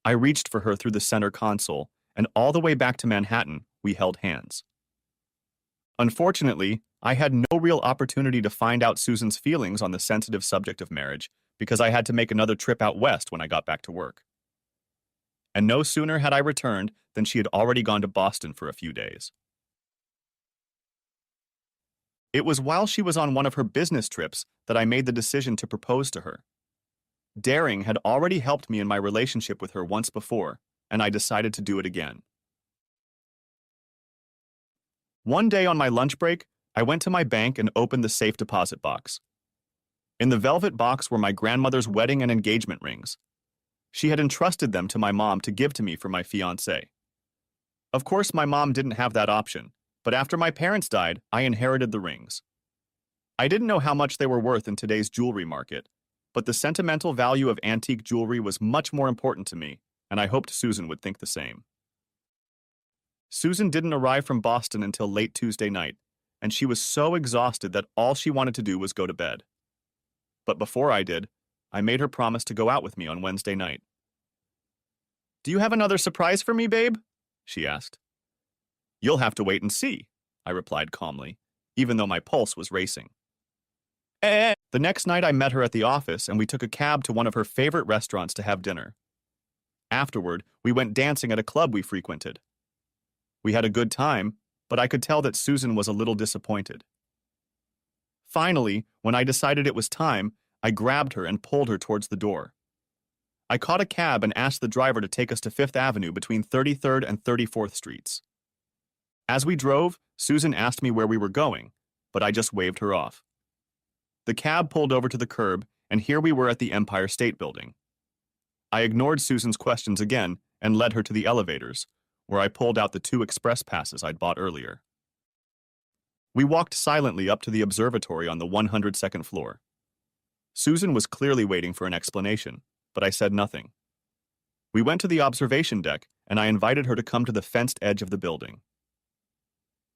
I reached for her through the center console, and all the way back to Manhattan, we held hands. Unfortunately, I had no real opportunity to find out Susan's feelings on the sensitive subject of marriage because I had to make another trip out west when I got back to work. And no sooner had I returned than she had already gone to Boston for a few days. It was while she was on one of her business trips that I made the decision to propose to her. Daring had already helped me in my relationship with her once before, and I decided to do it again. One day on my lunch break, I went to my bank and opened the safe deposit box. In the velvet box were my grandmother's wedding and engagement rings. She had entrusted them to my mom to give to me for my fiancé. Of course, my mom didn't have that option, But after my parents died, I inherited the rings. I didn't know how much they were worth in today's jewelry market, but the sentimental value of antique jewelry was much more important to me, and I hoped Susan would think the same. Susan didn't arrive from Boston until late Tuesday night, and she was so exhausted that all she wanted to do was go to bed. But before I did, I made her promise to go out with me on Wednesday night. "Do you have another surprise for me, babe?" she asked. "You'll have to wait and see," I replied calmly, even though my pulse was racing. The next night I met her at the office and we took a cab to one of her favorite restaurants to have dinner. Afterward, we went dancing at a club we frequented. We had a good time, but I could tell that Susan was a little disappointed. Finally, when I decided it was time, I grabbed her and pulled her towards the door. I caught a cab and asked the driver to take us to Fifth Avenue between 33rd and 34th Streets. As we drove, Susan asked me where we were going, but I just waved her off. The cab pulled over to the curb, and here we were at the Empire State Building. I ignored Susan's questions again and led her to the elevators, where I pulled out the 2 express passes I'd bought earlier. We walked silently up to the observatory on the 102nd floor. Susan was clearly waiting for an explanation, but I said nothing. We went to the observation deck, and I invited her to come to the fenced edge of the building.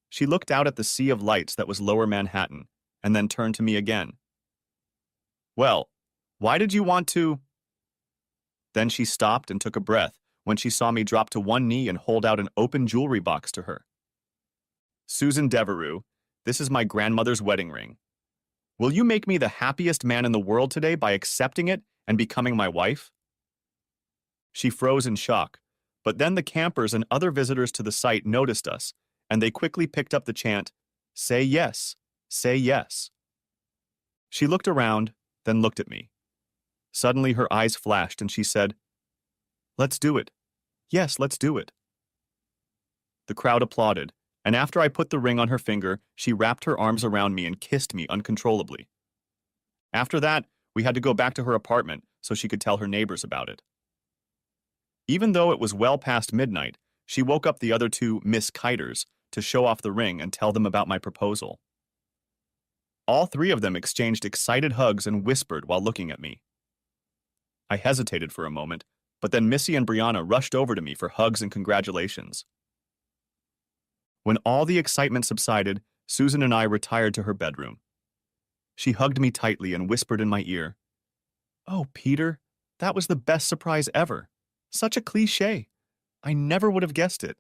She looked out at the sea of lights that was Lower Manhattan, and then turned to me again. "Well, why did you want to—" Then she stopped and took a breath when she saw me drop to one knee and hold out an open jewelry box to her. "Susan Devereux, this is my grandmother's wedding ring. Will you make me the happiest man in the world today by accepting it and becoming my wife?" She froze in shock, but then the campers and other visitors to the site noticed us, and they quickly picked up the chant, "Say yes, say yes." She looked around, then looked at me. Suddenly her eyes flashed and she said, "Let's do it. Yes, let's do it." The crowd applauded, and after I put the ring on her finger, she wrapped her arms around me and kissed me uncontrollably. After that, we had to go back to her apartment so she could tell her neighbors about it. Even though it was well past midnight, she woke up the other 2 Miss Kiters to show off the ring and tell them about my proposal. All 3 of them exchanged excited hugs and whispered while looking at me. I hesitated for a moment, but then Missy and Brianna rushed over to me for hugs and congratulations. When all the excitement subsided, Susan and I retired to her bedroom. She hugged me tightly and whispered in my ear, "Oh, Peter, that was the best surprise ever. Such a cliché. I never would have guessed it."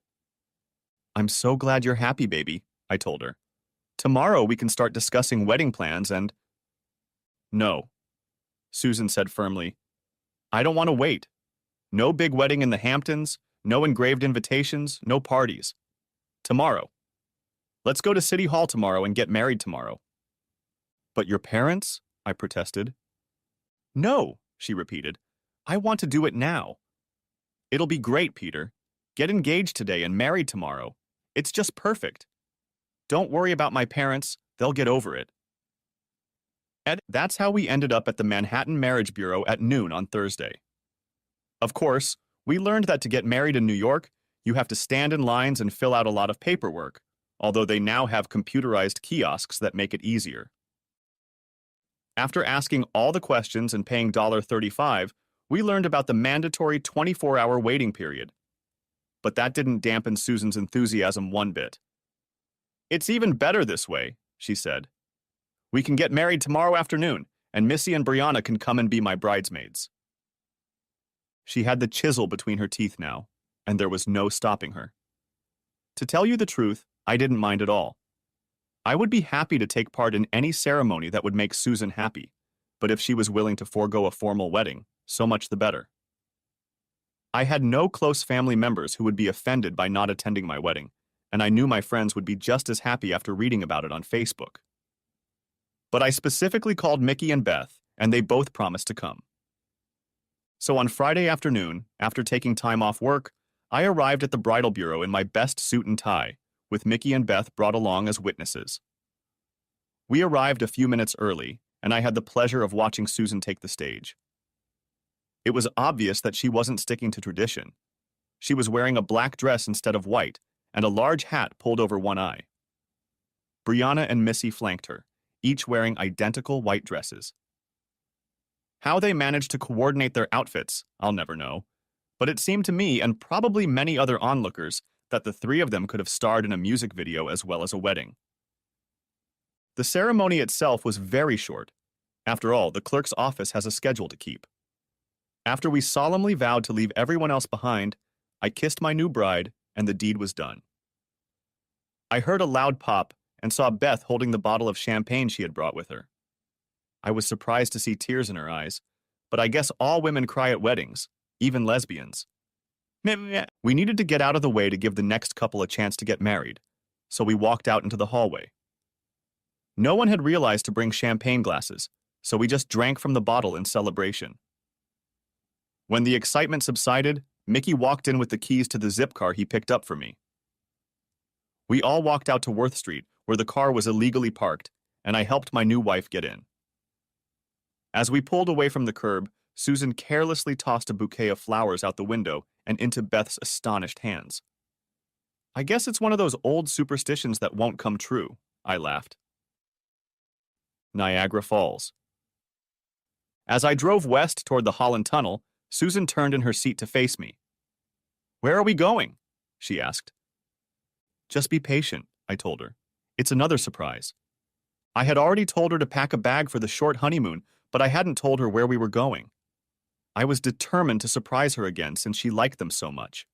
"I'm so glad you're happy, baby," I told her. "Tomorrow we can start discussing wedding plans and—" "No," Susan said firmly. "I don't want to wait. No big wedding in the Hamptons, no engraved invitations, no parties. Tomorrow. Let's go to City Hall tomorrow and get married tomorrow." "But your parents?" I protested. "No," she repeated. "I want to do it now. It'll be great, Peter. Get engaged today and married tomorrow. It's just perfect. Don't worry about my parents. They'll get over it." And that's how we ended up at the Manhattan Marriage Bureau at noon on Thursday. Of course, we learned that to get married in New York, you have to stand in lines and fill out a lot of paperwork, although they now have computerized kiosks that make it easier. After asking all the questions and paying $35, we learned about the mandatory 24-hour waiting period. But that didn't dampen Susan's enthusiasm one bit. "It's even better this way," she said. "We can get married tomorrow afternoon, and Missy and Brianna can come and be my bridesmaids." She had the chisel between her teeth now, and there was no stopping her. To tell you the truth, I didn't mind at all. I would be happy to take part in any ceremony that would make Susan happy, but if she was willing to forego a formal wedding, so much the better. I had no close family members who would be offended by not attending my wedding, and I knew my friends would be just as happy after reading about it on Facebook. But I specifically called Mickey and Beth, and they both promised to come. So on Friday afternoon, after taking time off work, I arrived at the bridal bureau in my best suit and tie, with Mickey and Beth brought along as witnesses. We arrived a few minutes early, and I had the pleasure of watching Susan take the stage. It was obvious that she wasn't sticking to tradition. She was wearing a black dress instead of white, and a large hat pulled over one eye. Brianna and Missy flanked her, each wearing identical white dresses. How they managed to coordinate their outfits, I'll never know, but it seemed to me, and probably many other onlookers, that the three of them could have starred in a music video as well as a wedding. The ceremony itself was very short. After all, the clerk's office has a schedule to keep. After we solemnly vowed to leave everyone else behind, I kissed my new bride, and the deed was done. I heard a loud pop and saw Beth holding the bottle of champagne she had brought with her. I was surprised to see tears in her eyes, but I guess all women cry at weddings, even lesbians. We needed to get out of the way to give the next couple a chance to get married, so we walked out into the hallway. No one had realized to bring champagne glasses, so we just drank from the bottle in celebration. When the excitement subsided, Mickey walked in with the keys to the zip car he picked up for me. We all walked out to Worth Street, where the car was illegally parked, and I helped my new wife get in. As we pulled away from the curb, Susan carelessly tossed a bouquet of flowers out the window and into Beth's astonished hands. I guess it's one of those old superstitions that won't come true, I laughed. Niagara Falls. As I drove west toward the Holland Tunnel, Susan turned in her seat to face me. "Where are we going?" she asked. "Just be patient," I told her. "It's another surprise." I had already told her to pack a bag for the short honeymoon, but I hadn't told her where we were going. I was determined to surprise her again since she liked them so much.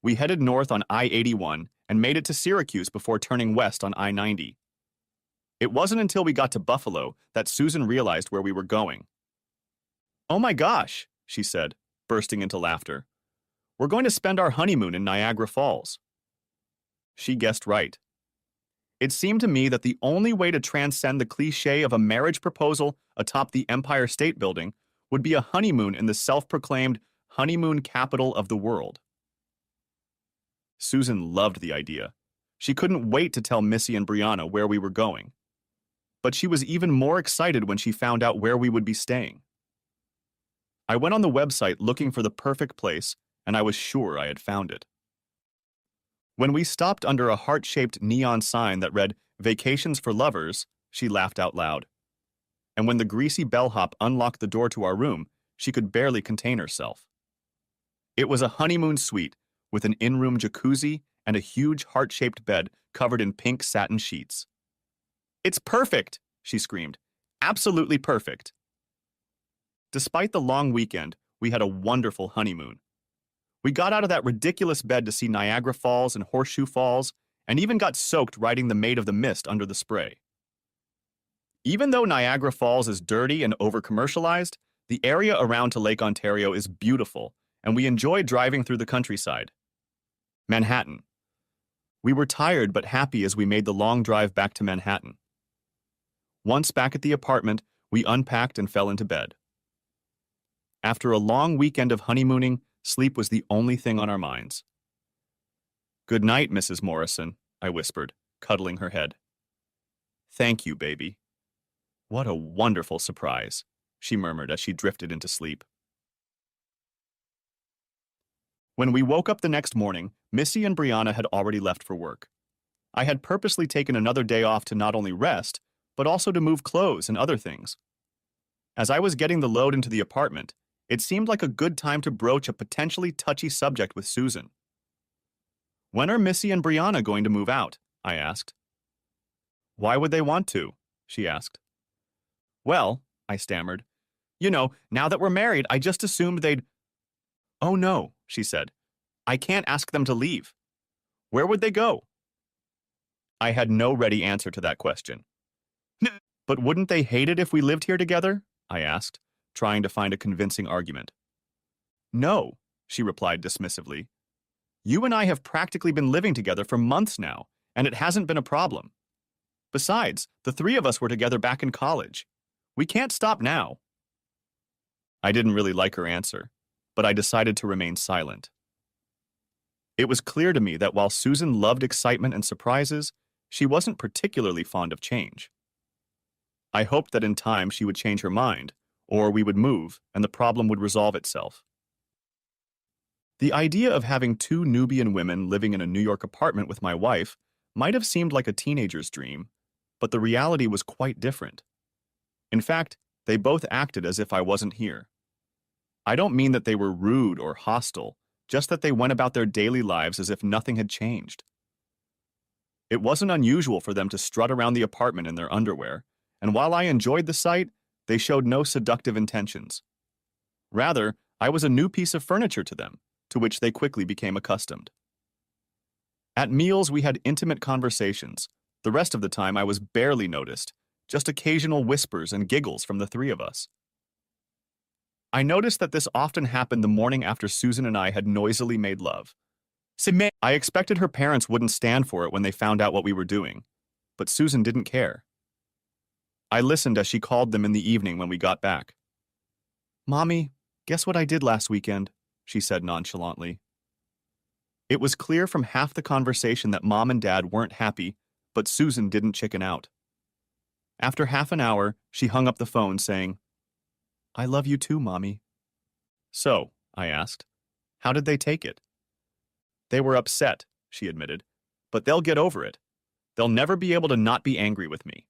We headed north on I-81 and made it to Syracuse before turning west on I-90. It wasn't until we got to Buffalo that Susan realized where we were going. "Oh my gosh," she said, bursting into laughter. "We're going to spend our honeymoon in Niagara Falls." She guessed right. It seemed to me that the only way to transcend the cliché of a marriage proposal atop the Empire State Building would be a honeymoon in the self-proclaimed honeymoon capital of the world. Susan loved the idea. She couldn't wait to tell Missy and Brianna where we were going. But she was even more excited when she found out where we would be staying. I went on the website looking for the perfect place, and I was sure I had found it. When we stopped under a heart-shaped neon sign that read, "Vacations for Lovers," she laughed out loud. And when the greasy bellhop unlocked the door to our room, she could barely contain herself. It was a honeymoon suite with an in-room jacuzzi and a huge heart-shaped bed covered in pink satin sheets. "It's perfect," she screamed. "Absolutely perfect." Despite the long weekend, we had a wonderful honeymoon. We got out of that ridiculous bed to see Niagara Falls and Horseshoe Falls, and even got soaked riding the Maid of the Mist under the spray. Even though Niagara Falls is dirty and over-commercialized, the area around to Lake Ontario is beautiful, and we enjoyed driving through the countryside. Manhattan. We were tired but happy as we made the long drive back to Manhattan. Once back at the apartment, we unpacked and fell into bed. After a long weekend of honeymooning, sleep was the only thing on our minds. "Good night, Mrs. Morrison," I whispered, cuddling her head. "Thank you, baby." "What a wonderful surprise," she murmured as she drifted into sleep. When we woke up the next morning, Missy and Brianna had already left for work. I had purposely taken another day off to not only rest, but also to move clothes and other things. As I was getting the load into the apartment, it seemed like a good time to broach a potentially touchy subject with Susan. "When are Missy and Brianna going to move out?" I asked. "Why would they want to?" she asked. "Well," I stammered, "now that we're married, I just assumed they'd—" "Oh no," she said. "I can't ask them to leave. Where would they go?" I had no ready answer to that question. "But wouldn't they hate it if we lived here together?" I asked, trying to find a convincing argument. "No," she replied dismissively. "You and I have practically been living together for months now, and it hasn't been a problem. Besides, the three of us were together back in college. We can't stop now." I didn't really like her answer, but I decided to remain silent. It was clear to me that while Susan loved excitement and surprises, she wasn't particularly fond of change. I hoped that in time she would change her mind, or we would move and the problem would resolve itself. The idea of having two Nubian women living in a New York apartment with my wife might have seemed like a teenager's dream, but the reality was quite different. In fact, they both acted as if I wasn't here. I don't mean that they were rude or hostile, just that they went about their daily lives as if nothing had changed. It wasn't unusual for them to strut around the apartment in their underwear, and while I enjoyed the sight, they showed no seductive intentions. Rather, I was a new piece of furniture to them, to which they quickly became accustomed. At meals, we had intimate conversations. The rest of the time, I was barely noticed, just occasional whispers and giggles from the three of us. I noticed that this often happened the morning after Susan and I had noisily made love. I expected her parents wouldn't stand for it when they found out what we were doing, but Susan didn't care. I listened as she called them in the evening when we got back. "Mommy, guess what I did last weekend?" she said nonchalantly. It was clear from half the conversation that Mom and Dad weren't happy, but Susan didn't chicken out. After half an hour, she hung up the phone saying, "I love you too, Mommy." "So," I asked, "how did they take it?" "They were upset," she admitted, "but they'll get over it. They'll never be able to not be angry with me."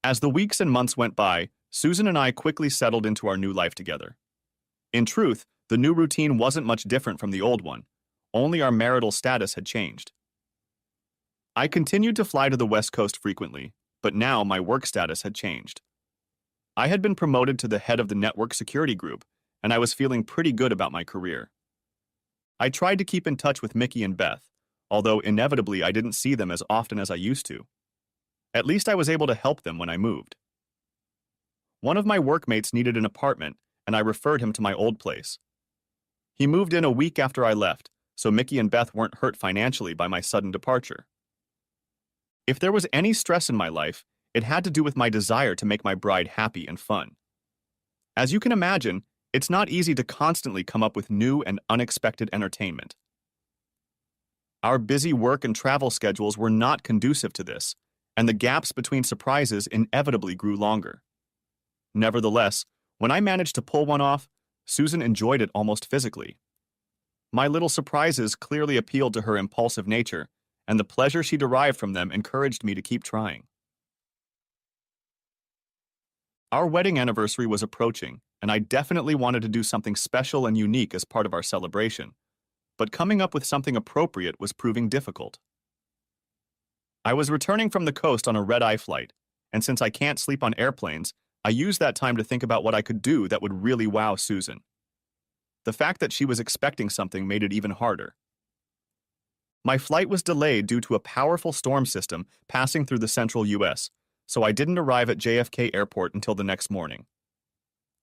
As the weeks and months went by, Susan and I quickly settled into our new life together. In truth, the new routine wasn't much different from the old one, only our marital status had changed. I continued to fly to the West Coast frequently, but now my work status had changed. I had been promoted to the head of the network security group, and I was feeling pretty good about my career. I tried to keep in touch with Mickey and Beth, although inevitably I didn't see them as often as I used to. At least I was able to help them when I moved. One of my workmates needed an apartment, and I referred him to my old place. He moved in a week after I left, so Mickey and Beth weren't hurt financially by my sudden departure. If there was any stress in my life, it had to do with my desire to make my bride happy and fun. As you can imagine, it's not easy to constantly come up with new and unexpected entertainment. Our busy work and travel schedules were not conducive to this, and the gaps between surprises inevitably grew longer. Nevertheless, when I managed to pull one off, Susan enjoyed it almost physically. My little surprises clearly appealed to her impulsive nature, and the pleasure she derived from them encouraged me to keep trying. Our wedding anniversary was approaching, and I definitely wanted to do something special and unique as part of our celebration, but coming up with something appropriate was proving difficult. I was returning from the coast on a red-eye flight, and since I can't sleep on airplanes, I used that time to think about what I could do that would really wow Susan. The fact that she was expecting something made it even harder. My flight was delayed due to a powerful storm system passing through the central U.S., so I didn't arrive at JFK Airport until the next morning.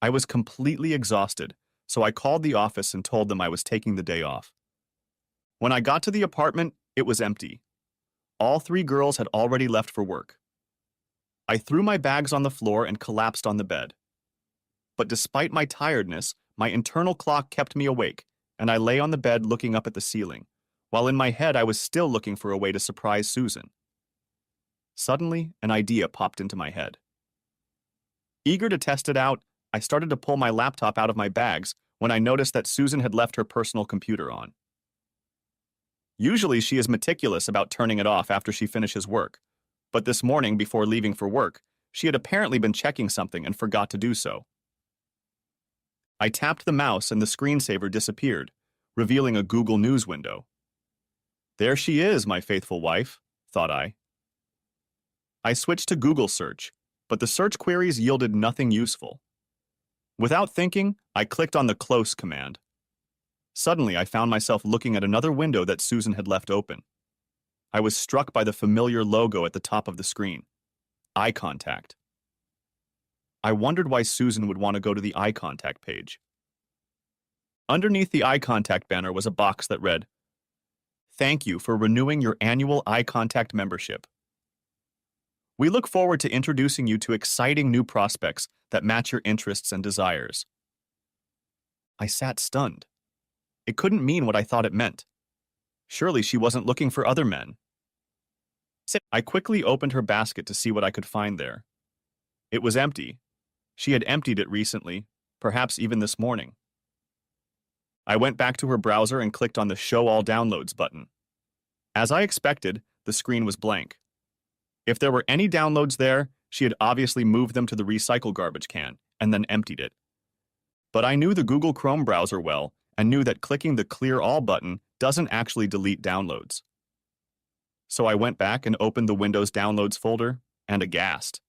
I was completely exhausted, so I called the office and told them I was taking the day off. When I got to the apartment, it was empty. All three girls had already left for work. I threw my bags on the floor and collapsed on the bed. But despite my tiredness, my internal clock kept me awake, and I lay on the bed looking up at the ceiling, while in my head I was still looking for a way to surprise Susan. Suddenly, an idea popped into my head. Eager to test it out, I started to pull my laptop out of my bags when I noticed that Susan had left her personal computer on. Usually she is meticulous about turning it off after she finishes work, but this morning before leaving for work, she had apparently been checking something and forgot to do so. I tapped the mouse and the screensaver disappeared, revealing a Google News window. There she is, my faithful wife, thought I. I switched to Google search, but the search queries yielded nothing useful. Without thinking, I clicked on the close command. Suddenly, I found myself looking at another window that Susan had left open. I was struck by the familiar logo at the top of the screen. Eye contact. I wondered why Susan would want to go to the eye contact page. Underneath the eye contact banner was a box that read, "Thank you for renewing your annual eye contact membership. We look forward to introducing you to exciting new prospects that match your interests and desires." I sat stunned. It couldn't mean what I thought it meant. Surely she wasn't looking for other men. I quickly opened her basket to see what I could find there. It was empty. She had emptied it recently, perhaps even this morning. I went back to her browser and clicked on the Show All Downloads button. As I expected, the screen was blank. If there were any downloads there, she had obviously moved them to the recycle garbage can and then emptied it. But I knew the Google Chrome browser well and knew that clicking the Clear All button doesn't actually delete downloads. So I went back and opened the Windows Downloads folder, and aghast.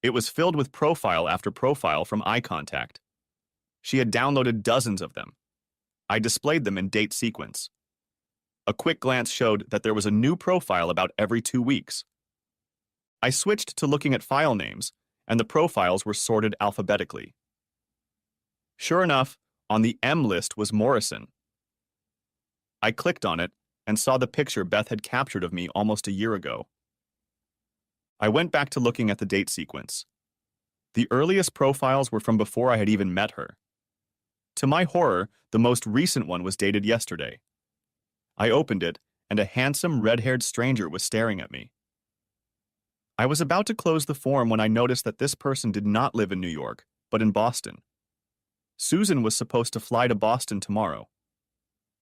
It was filled with profile after profile from iContact. She had downloaded dozens of them. I displayed them in date sequence. A quick glance showed that there was a new profile about every 2 weeks. I switched to looking at file names, and the profiles were sorted alphabetically. Sure enough, on the M list was Morrison. I clicked on it and saw the picture Beth had captured of me almost a year ago. I went back to looking at the date sequence. The earliest profiles were from before I had even met her. To my horror, the most recent one was dated yesterday. I opened it, and a handsome, red-haired stranger was staring at me. I was about to close the form when I noticed that this person did not live in New York, but in Boston. Susan was supposed to fly to Boston tomorrow.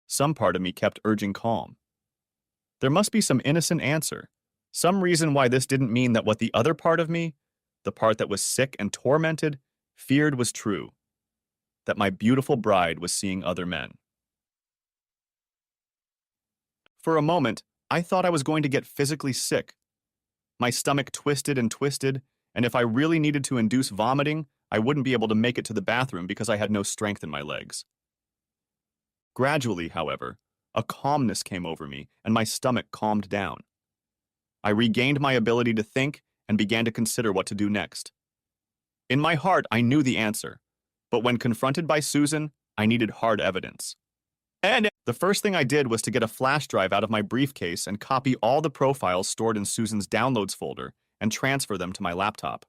Some part of me kept urging calm. There must be some innocent answer, some reason why this didn't mean that what the other part of me, the part that was sick and tormented, feared was true, that my beautiful bride was seeing other men. For a moment, I thought I was going to get physically sick. My stomach twisted and twisted, and if I really needed to induce vomiting, I wouldn't be able to make it to the bathroom because I had no strength in my legs. Gradually, however, a calmness came over me, and my stomach calmed down. I regained my ability to think and began to consider what to do next. In my heart, I knew the answer, but when confronted by Susan, I needed hard evidence. And the first thing I did was to get a flash drive out of my briefcase and copy all the profiles stored in Susan's downloads folder and transfer them to my laptop.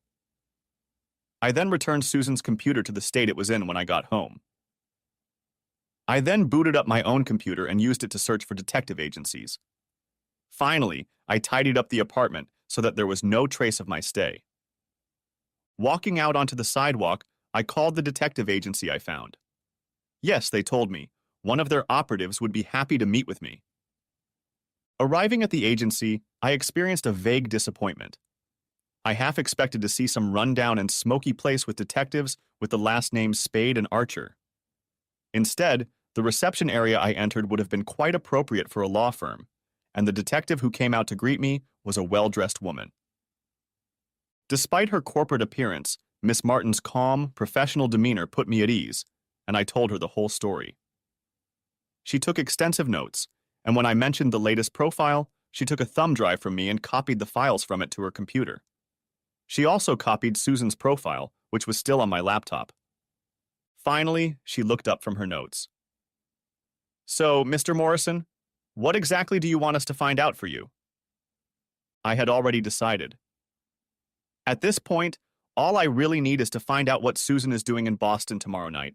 I then returned Susan's computer to the state it was in when I got home. I then booted up my own computer and used it to search for detective agencies. Finally, I tidied up the apartment so that there was no trace of my stay. Walking out onto the sidewalk, I called the detective agency I found. Yes, they told me, one of their operatives would be happy to meet with me. Arriving at the agency, I experienced a vague disappointment. I half expected to see some rundown and smoky place with detectives with the last names Spade and Archer. Instead, the reception area I entered would have been quite appropriate for a law firm, and the detective who came out to greet me was a well-dressed woman. Despite her corporate appearance, Miss Martin's calm, professional demeanor put me at ease, and I told her the whole story. She took extensive notes, and when I mentioned the latest profile, she took a thumb drive from me and copied the files from it to her computer. She also copied Susan's profile, which was still on my laptop. Finally, she looked up from her notes. So, Mr. Morrison, what exactly do you want us to find out for you? I had already decided. At this point, all I really need is to find out what Susan is doing in Boston tomorrow night.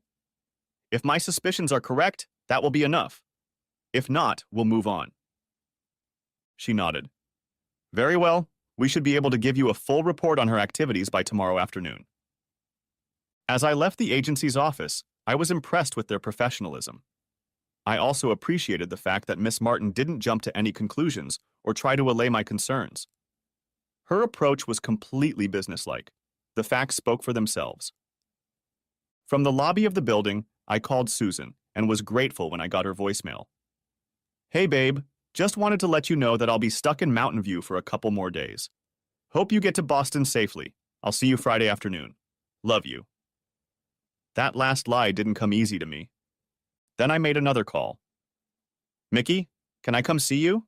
If my suspicions are correct, that will be enough. If not, we'll move on. She nodded. Very well, we should be able to give you a full report on her activities by tomorrow afternoon. As I left the agency's office, I was impressed with their professionalism. I also appreciated the fact that Miss Martin didn't jump to any conclusions or try to allay my concerns. Her approach was completely businesslike. The facts spoke for themselves. From the lobby of the building, I called Susan and was grateful when I got her voicemail. Hey babe, just wanted to let you know that I'll be stuck in Mountain View for a couple more days. Hope you get to Boston safely. I'll see you Friday afternoon. Love you. That last lie didn't come easy to me. Then I made another call. Mickey, can I come see you?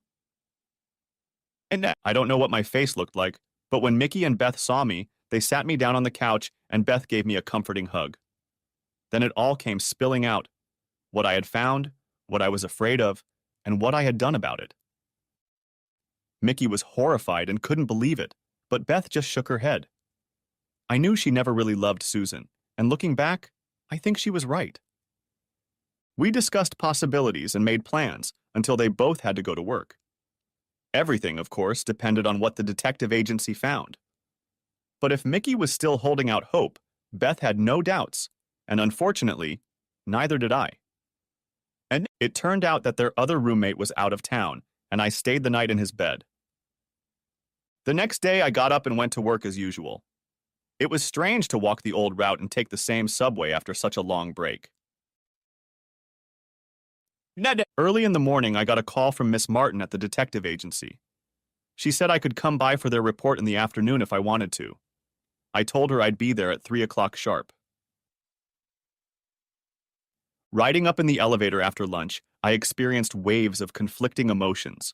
And I don't know what my face looked like, but when Mickey and Beth saw me, they sat me down on the couch and Beth gave me a comforting hug. Then it all came spilling out. What I had found, what I was afraid of, and what I had done about it. Mickey was horrified and couldn't believe it, but Beth just shook her head. I knew she never really loved Susan, and looking back, I think she was right. We discussed possibilities and made plans until they both had to go to work. Everything, of course, depended on what the detective agency found. But if Mickey was still holding out hope, Beth had no doubts, and unfortunately, neither did I. And it turned out that their other roommate was out of town, and I stayed the night in his bed. The next day, I got up and went to work as usual. It was strange to walk the old route and take the same subway after such a long break. Early in the morning, I got a call from Miss Martin at the detective agency. She said I could come by for their report in the afternoon if I wanted to. I told her I'd be there at 3 o'clock sharp. Riding up in the elevator after lunch, I experienced waves of conflicting emotions.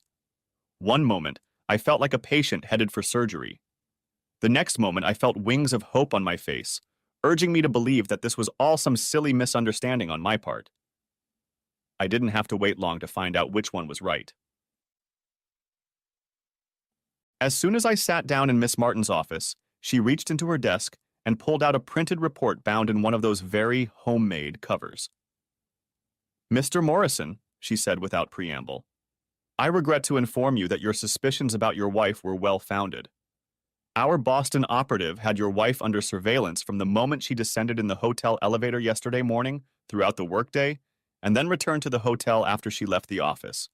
One moment, I felt like a patient headed for surgery. The next moment, I felt wings of hope on my face, urging me to believe that this was all some silly misunderstanding on my part. I didn't have to wait long to find out which one was right. As soon as I sat down in Miss Martin's office, she reached into her desk and pulled out a printed report bound in one of those very homemade covers. "Mr. Morrison," she said without preamble, "I regret to inform you that your suspicions about your wife were well-founded. Our Boston operative had your wife under surveillance from the moment she descended in the hotel elevator yesterday morning throughout the workday, and then returned to the hotel after she left the office."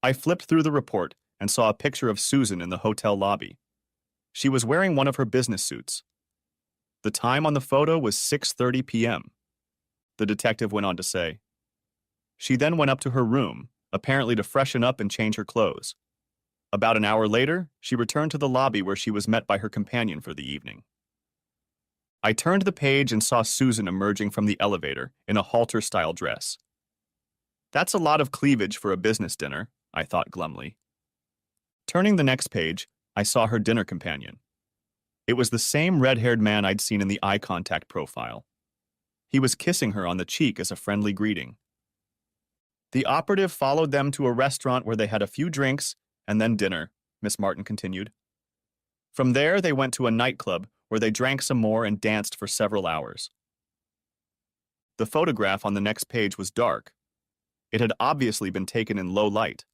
I flipped through the report and saw a picture of Susan in the hotel lobby. She was wearing one of her business suits. The time on the photo was 6:30 p.m. The detective went on to say. She then went up to her room, apparently to freshen up and change her clothes. About an hour later, she returned to the lobby where she was met by her companion for the evening. I turned the page and saw Susan emerging from the elevator in a halter-style dress. That's a lot of cleavage for a business dinner, I thought glumly. Turning the next page, I saw her dinner companion. It was the same red-haired man I'd seen in the eye contact profile. He was kissing her on the cheek as a friendly greeting. The operative followed them to a restaurant where they had a few drinks and then dinner, Miss Martin continued. From there, they went to a nightclub where they drank some more and danced for several hours. The photograph on the next page was dark. It had obviously been taken in low light.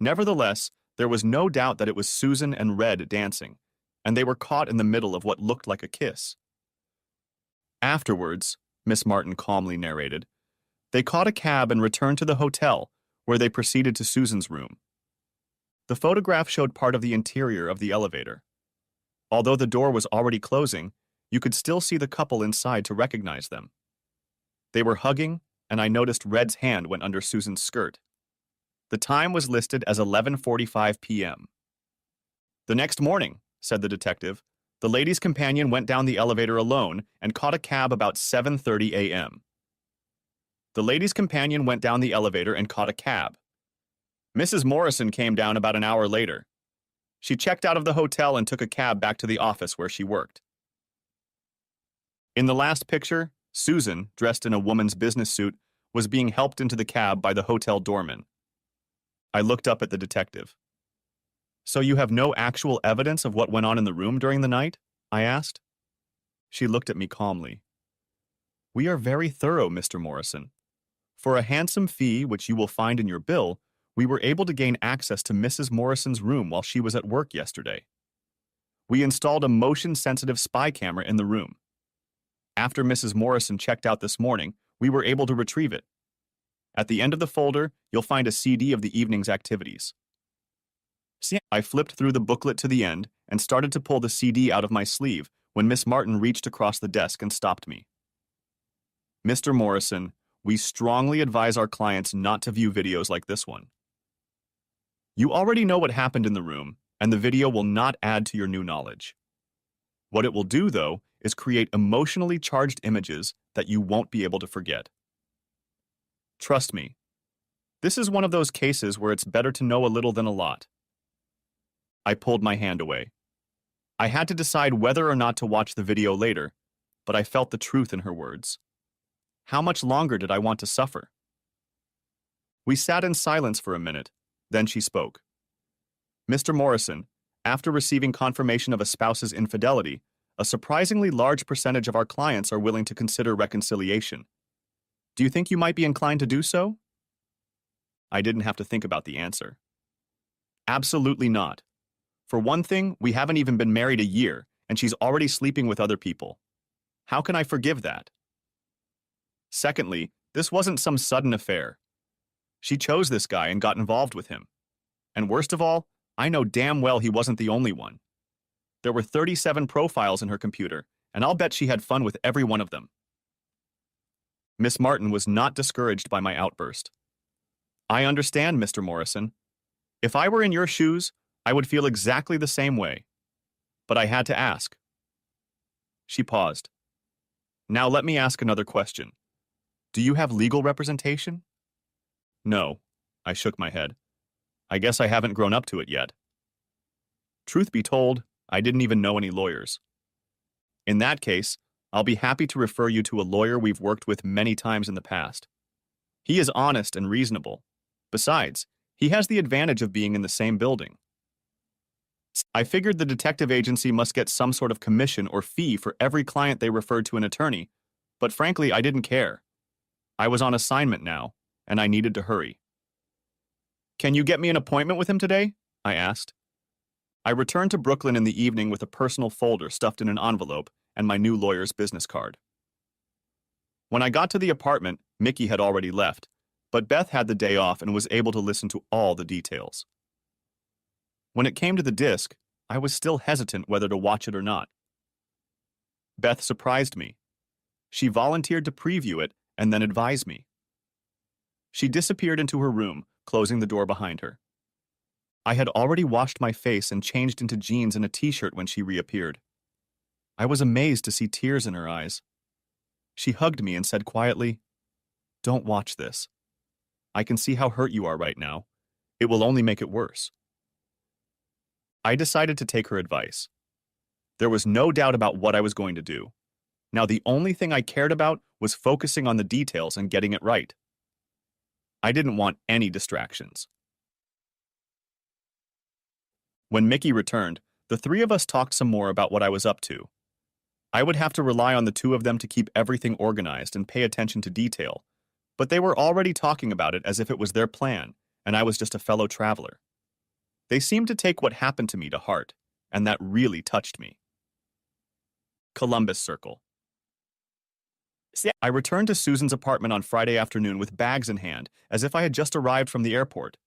Nevertheless, there was no doubt that it was Susan and Red dancing, and they were caught in the middle of what looked like a kiss. Afterwards, Miss Martin calmly narrated, they caught a cab and returned to the hotel, where they proceeded to Susan's room. The photograph showed part of the interior of the elevator. Although the door was already closing, you could still see the couple inside to recognize them. They were hugging, and I noticed Red's hand went under Susan's skirt. The time was listed as 11:45 p.m. "The next morning," said the detective, "the lady's companion went down the elevator alone and caught a cab about 7:30 a.m. The lady's companion went down the elevator and caught a cab. Mrs. Morrison came down about an hour later. She checked out of the hotel and took a cab back to the office where she worked. In the last picture, Susan, dressed in a woman's business suit, was being helped into the cab by the hotel doorman. I looked up at the detective. So you have no actual evidence of what went on in the room during the night? I asked. She looked at me calmly. We are very thorough, Mr. Morrison. For a handsome fee, which you will find in your bill, we were able to gain access to Mrs. Morrison's room while she was at work yesterday. We installed a motion-sensitive spy camera in the room. After Mrs. Morrison checked out this morning, we were able to retrieve it. At the end of the folder, you'll find a CD of the evening's activities. I flipped through the booklet to the end and started to pull the CD out of my sleeve when Miss Martin reached across the desk and stopped me. Mr. Morrison, we strongly advise our clients not to view videos like this one. You already know what happened in the room, and the video will not add to your new knowledge. What it will do, though, is create emotionally charged images that you won't be able to forget. Trust me, this is one of those cases where it's better to know a little than a lot. I pulled my hand away. I had to decide whether or not to watch the video later, but I felt the truth in her words. How much longer did I want to suffer? We sat in silence for a minute, then she spoke. Mr. Morrison, after receiving confirmation of a spouse's infidelity, a surprisingly large percentage of our clients are willing to consider reconciliation. Do you think you might be inclined to do so? I didn't have to think about the answer. Absolutely not. For one thing, we haven't even been married a year, and she's already sleeping with other people. How can I forgive that? Secondly, this wasn't some sudden affair. She chose this guy and got involved with him. And worst of all, I know damn well he wasn't the only one. There were 37 profiles in her computer, and I'll bet she had fun with every one of them. Miss Martin was not discouraged by my outburst. I understand, Mr. Morrison. If I were in your shoes, I would feel exactly the same way. But I had to ask. She paused. Now let me ask another question. Do you have legal representation? No, I shook my head. I guess I haven't grown up to it yet. Truth be told, I didn't even know any lawyers. In that case, I'll be happy to refer you to a lawyer we've worked with many times in the past. He is honest and reasonable. Besides, he has the advantage of being in the same building. I figured the detective agency must get some sort of commission or fee for every client they referred to an attorney, but frankly, I didn't care. I was on assignment now, and I needed to hurry. Can you get me an appointment with him today? I asked. I returned to Brooklyn in the evening with a personal folder stuffed in an envelope and my new lawyer's business card. When I got to the apartment, Mickey had already left, but Beth had the day off and was able to listen to all the details. When it came to the disc, I was still hesitant whether to watch it or not. Beth surprised me. She volunteered to preview it and then advise me. She disappeared into her room, closing the door behind her. I had already washed my face and changed into jeans and a t-shirt when she reappeared. I was amazed to see tears in her eyes. She hugged me and said quietly, "Don't watch this. I can see how hurt you are right now. It will only make it worse." I decided to take her advice. There was no doubt about what I was going to do. Now the only thing I cared about was focusing on the details and getting it right. I didn't want any distractions. When Mickey returned, the three of us talked some more about what I was up to. I would have to rely on the two of them to keep everything organized and pay attention to detail, but they were already talking about it as if it was their plan, and I was just a fellow traveler. They seemed to take what happened to me to heart, and that really touched me. Columbus Circle. I returned to Susan's apartment on Friday afternoon with bags in hand, as if I had just arrived from the airport.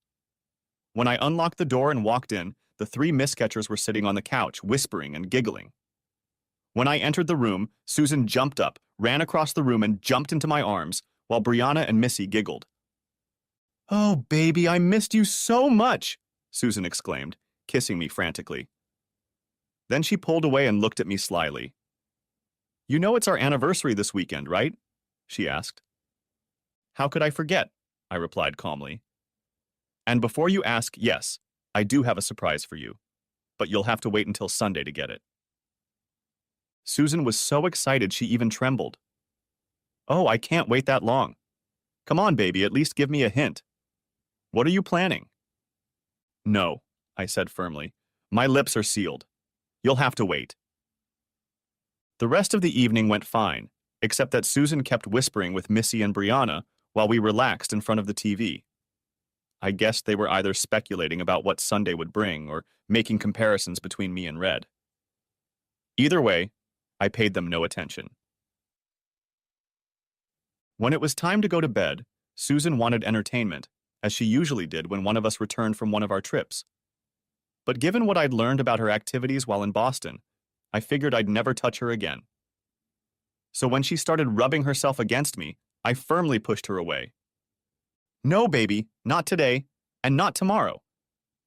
When I unlocked the door and walked in, the three miscatchers were sitting on the couch, whispering and giggling. When I entered the room, Susan jumped up, ran across the room, and jumped into my arms, while Brianna and Missy giggled. "Oh, baby, I missed you so much," Susan exclaimed, kissing me frantically. Then she pulled away and looked at me slyly. "You know it's our anniversary this weekend, right?" she asked. "How could I forget?" I replied calmly. "And before you ask, yes, I do have a surprise for you, but you'll have to wait until Sunday to get it." Susan was so excited she even trembled. "Oh, I can't wait that long. Come on, baby, at least give me a hint. What are you planning?" "No," I said firmly. "My lips are sealed. You'll have to wait." The rest of the evening went fine, except that Susan kept whispering with Missy and Brianna while we relaxed in front of the TV. I guessed they were either speculating about what Sunday would bring or making comparisons between me and Red. Either way, I paid them no attention. When it was time to go to bed, Susan wanted entertainment, as she usually did when one of us returned from one of our trips. But given what I'd learned about her activities while in Boston, I figured I'd never touch her again. So when she started rubbing herself against me, I firmly pushed her away. "No, baby, not today, and not tomorrow.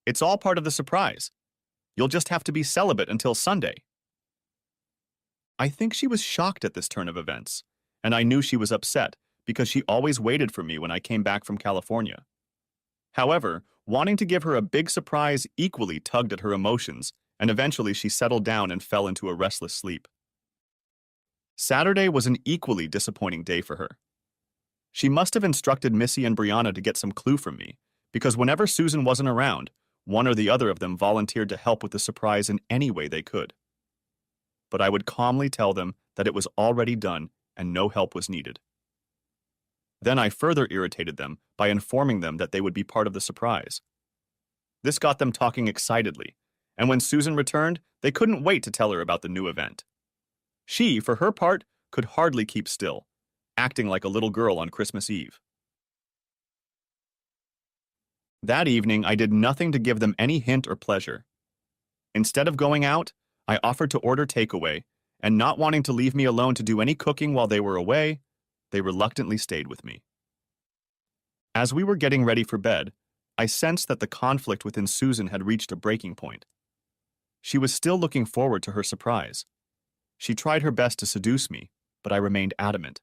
It's all part of the surprise. You'll just have to be celibate until Sunday." I think she was shocked at this turn of events, and I knew she was upset because she always waited for me when I came back from California. However, wanting to give her a big surprise equally tugged at her emotions, and eventually she settled down and fell into a restless sleep. Saturday was an equally disappointing day for her. She must have instructed Missy and Brianna to get some clue from me, because whenever Susan wasn't around, one or the other of them volunteered to help with the surprise in any way they could. But I would calmly tell them that it was already done and no help was needed. Then I further irritated them by informing them that they would be part of the surprise. This got them talking excitedly, and when Susan returned, they couldn't wait to tell her about the new event. She, for her part, could hardly keep still, acting like a little girl on Christmas Eve. That evening, I did nothing to give them any hint or pleasure. Instead of going out, I offered to order takeaway, and not wanting to leave me alone to do any cooking while they were away, they reluctantly stayed with me. As we were getting ready for bed, I sensed that the conflict within Susan had reached a breaking point. She was still looking forward to her surprise. She tried her best to seduce me, but I remained adamant.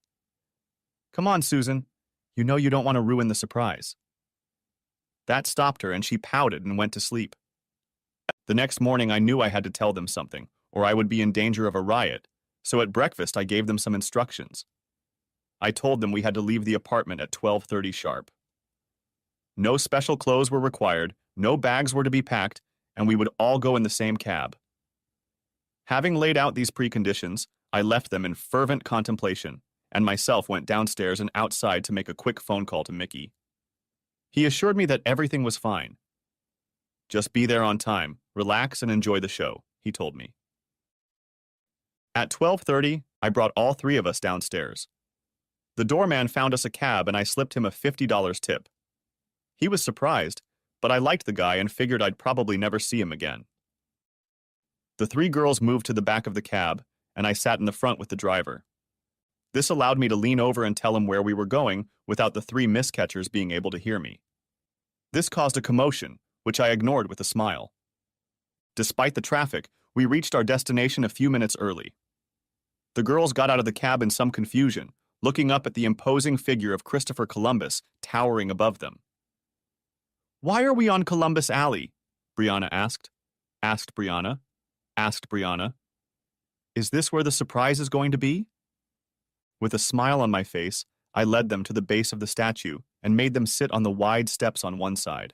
"Come on, Susan. You know you don't want to ruin the surprise." That stopped her, and she pouted and went to sleep. The next morning, I knew I had to tell them something, or I would be in danger of a riot, so at breakfast I gave them some instructions. I told them we had to leave the apartment at 12:30 sharp. No special clothes were required, no bags were to be packed, and we would all go in the same cab. Having laid out these preconditions, I left them in fervent contemplation, and myself went downstairs and outside to make a quick phone call to Mickey. He assured me that everything was fine. "Just be there on time, relax, and enjoy the show," he told me. At 12:30, I brought all three of us downstairs. The doorman found us a cab, and I slipped him a $50 tip. He was surprised, but I liked the guy and figured I'd probably never see him again. The three girls moved to the back of the cab, and I sat in the front with the driver. This allowed me to lean over and tell him where we were going without the three miscatchers being able to hear me. This caused a commotion, which I ignored with a smile. Despite the traffic, we reached our destination a few minutes early. The girls got out of the cab in some confusion, looking up at the imposing figure of Christopher Columbus towering above them. "Why are we on Columbus Alley?" Brianna asked. Asked Brianna. "Is this where the surprise is going to be?" With a smile on my face, I led them to the base of the statue and made them sit on the wide steps on one side.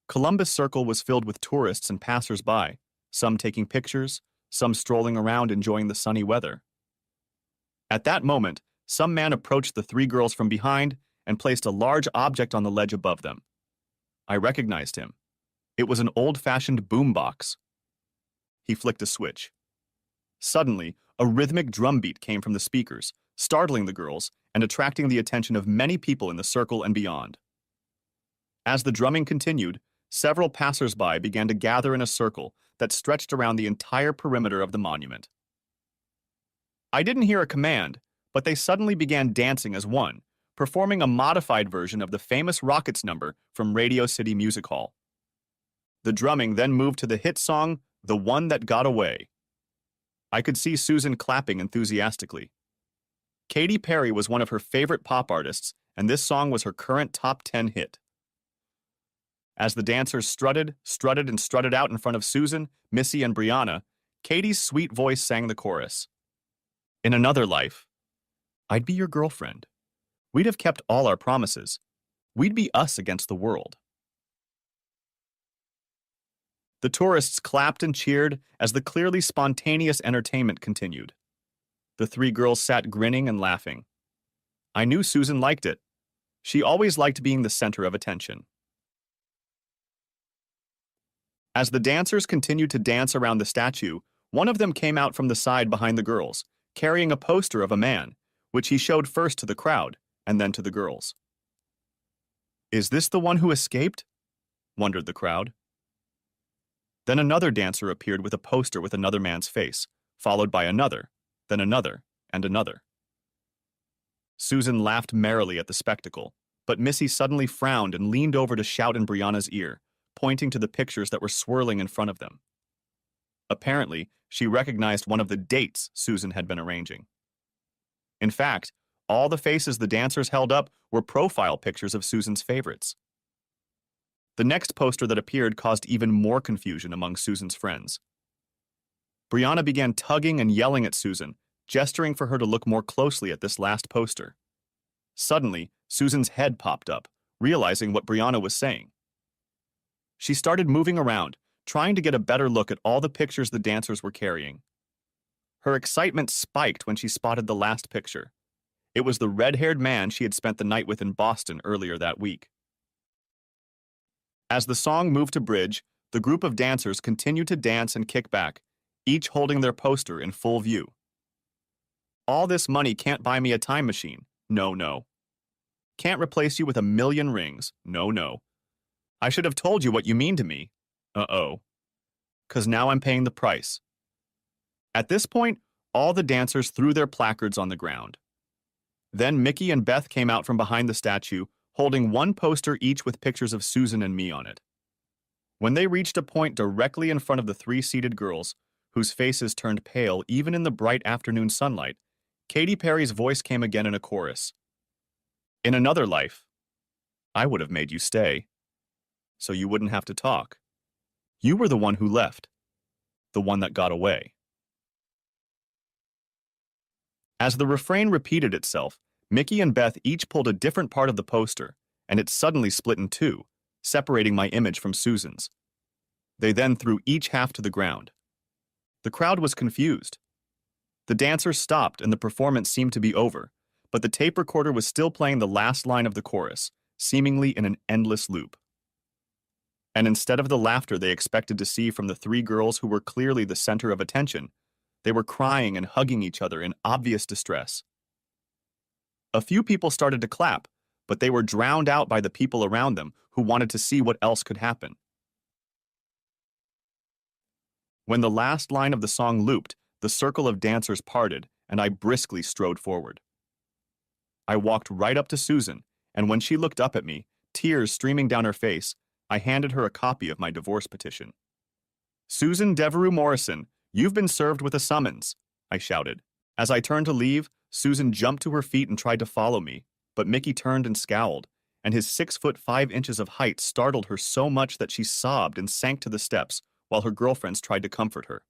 Columbus Circle was filled with tourists and passers-by, some taking pictures, some strolling around enjoying the sunny weather. At that moment, some man approached the three girls from behind and placed a large object on the ledge above them. I recognized him. It was an old-fashioned boombox. He flicked a switch. Suddenly, a rhythmic drumbeat came from the speakers, startling the girls and attracting the attention of many people in the circle and beyond. As the drumming continued, several passers-by began to gather in a circle that stretched around the entire perimeter of the monument. I didn't hear a command, but they suddenly began dancing as one, performing a modified version of the famous Rockets number from Radio City Music Hall. The drumming then moved to the hit song, "The One That Got Away." I could see Susan clapping enthusiastically. Katy Perry was one of her favorite pop artists, and this song was her current top 10 hit. As the dancers strutted out in front of Susan, Missy, and Brianna, Katy's sweet voice sang the chorus. "In another life, I'd be your girlfriend. We'd have kept all our promises. We'd be us against the world." The tourists clapped and cheered as the clearly spontaneous entertainment continued. The three girls sat grinning and laughing. I knew Susan liked it. She always liked being the center of attention. As the dancers continued to dance around the statue, one of them came out from the side behind the girls, carrying a poster of a man, which he showed first to the crowd and then to the girls. "Is this the one who escaped?" wondered the crowd. Then another dancer appeared with a poster with another man's face, followed by another, then another, and another. Susan laughed merrily at the spectacle, but Missy suddenly frowned and leaned over to shout in Brianna's ear, pointing to the pictures that were swirling in front of them. Apparently, she recognized one of the dates Susan had been arranging. In fact, all the faces the dancers held up were profile pictures of Susan's favorites. The next poster that appeared caused even more confusion among Susan's friends. Brianna began tugging and yelling at Susan, gesturing for her to look more closely at this last poster. Suddenly, Susan's head popped up, realizing what Brianna was saying. She started moving around, trying to get a better look at all the pictures the dancers were carrying. Her excitement spiked when she spotted the last picture. It was the red-haired man she had spent the night with in Boston earlier that week. As the song moved to bridge, the group of dancers continued to dance and kick back, each holding their poster in full view. "All this money can't buy me a time machine. No, no. Can't replace you with a million rings. No, no," I should have told you what you mean to me. Uh-oh. 'Cause now I'm paying the price. At this point, all the dancers threw their placards on the ground. Then Mickey and Beth came out from behind the statue, holding one poster each with pictures of Susan and me on it. When they reached a point directly in front of the three seated girls, whose faces turned pale even in the bright afternoon sunlight, Katy Perry's voice came again in a chorus. In another life, I would have made you stay, so you wouldn't have to talk. You were the one who left, the one that got away. As the refrain repeated itself, Mickey and Beth each pulled a different part of the poster, and it suddenly split in two, separating my image from Susan's. They then threw each half to the ground. The crowd was confused. The dancers stopped and the performance seemed to be over, but the tape recorder was still playing the last line of the chorus, seemingly in an endless loop. And instead of the laughter they expected to see from the three girls who were clearly the center of attention, they were crying and hugging each other in obvious distress. A few people started to clap, but they were drowned out by the people around them who wanted to see what else could happen. When the last line of the song looped, the circle of dancers parted, and I briskly strode forward. I walked right up to Susan, and when she looked up at me, tears streaming down her face, I handed her a copy of my divorce petition. "Susan Devereux Morrison, you've been served with a summons," I shouted. As I turned to leave, Susan jumped to her feet and tried to follow me, but Mickey turned and scowled, and his 6'5" of height startled her so much that she sobbed and sank to the steps while her girlfriends tried to comfort her.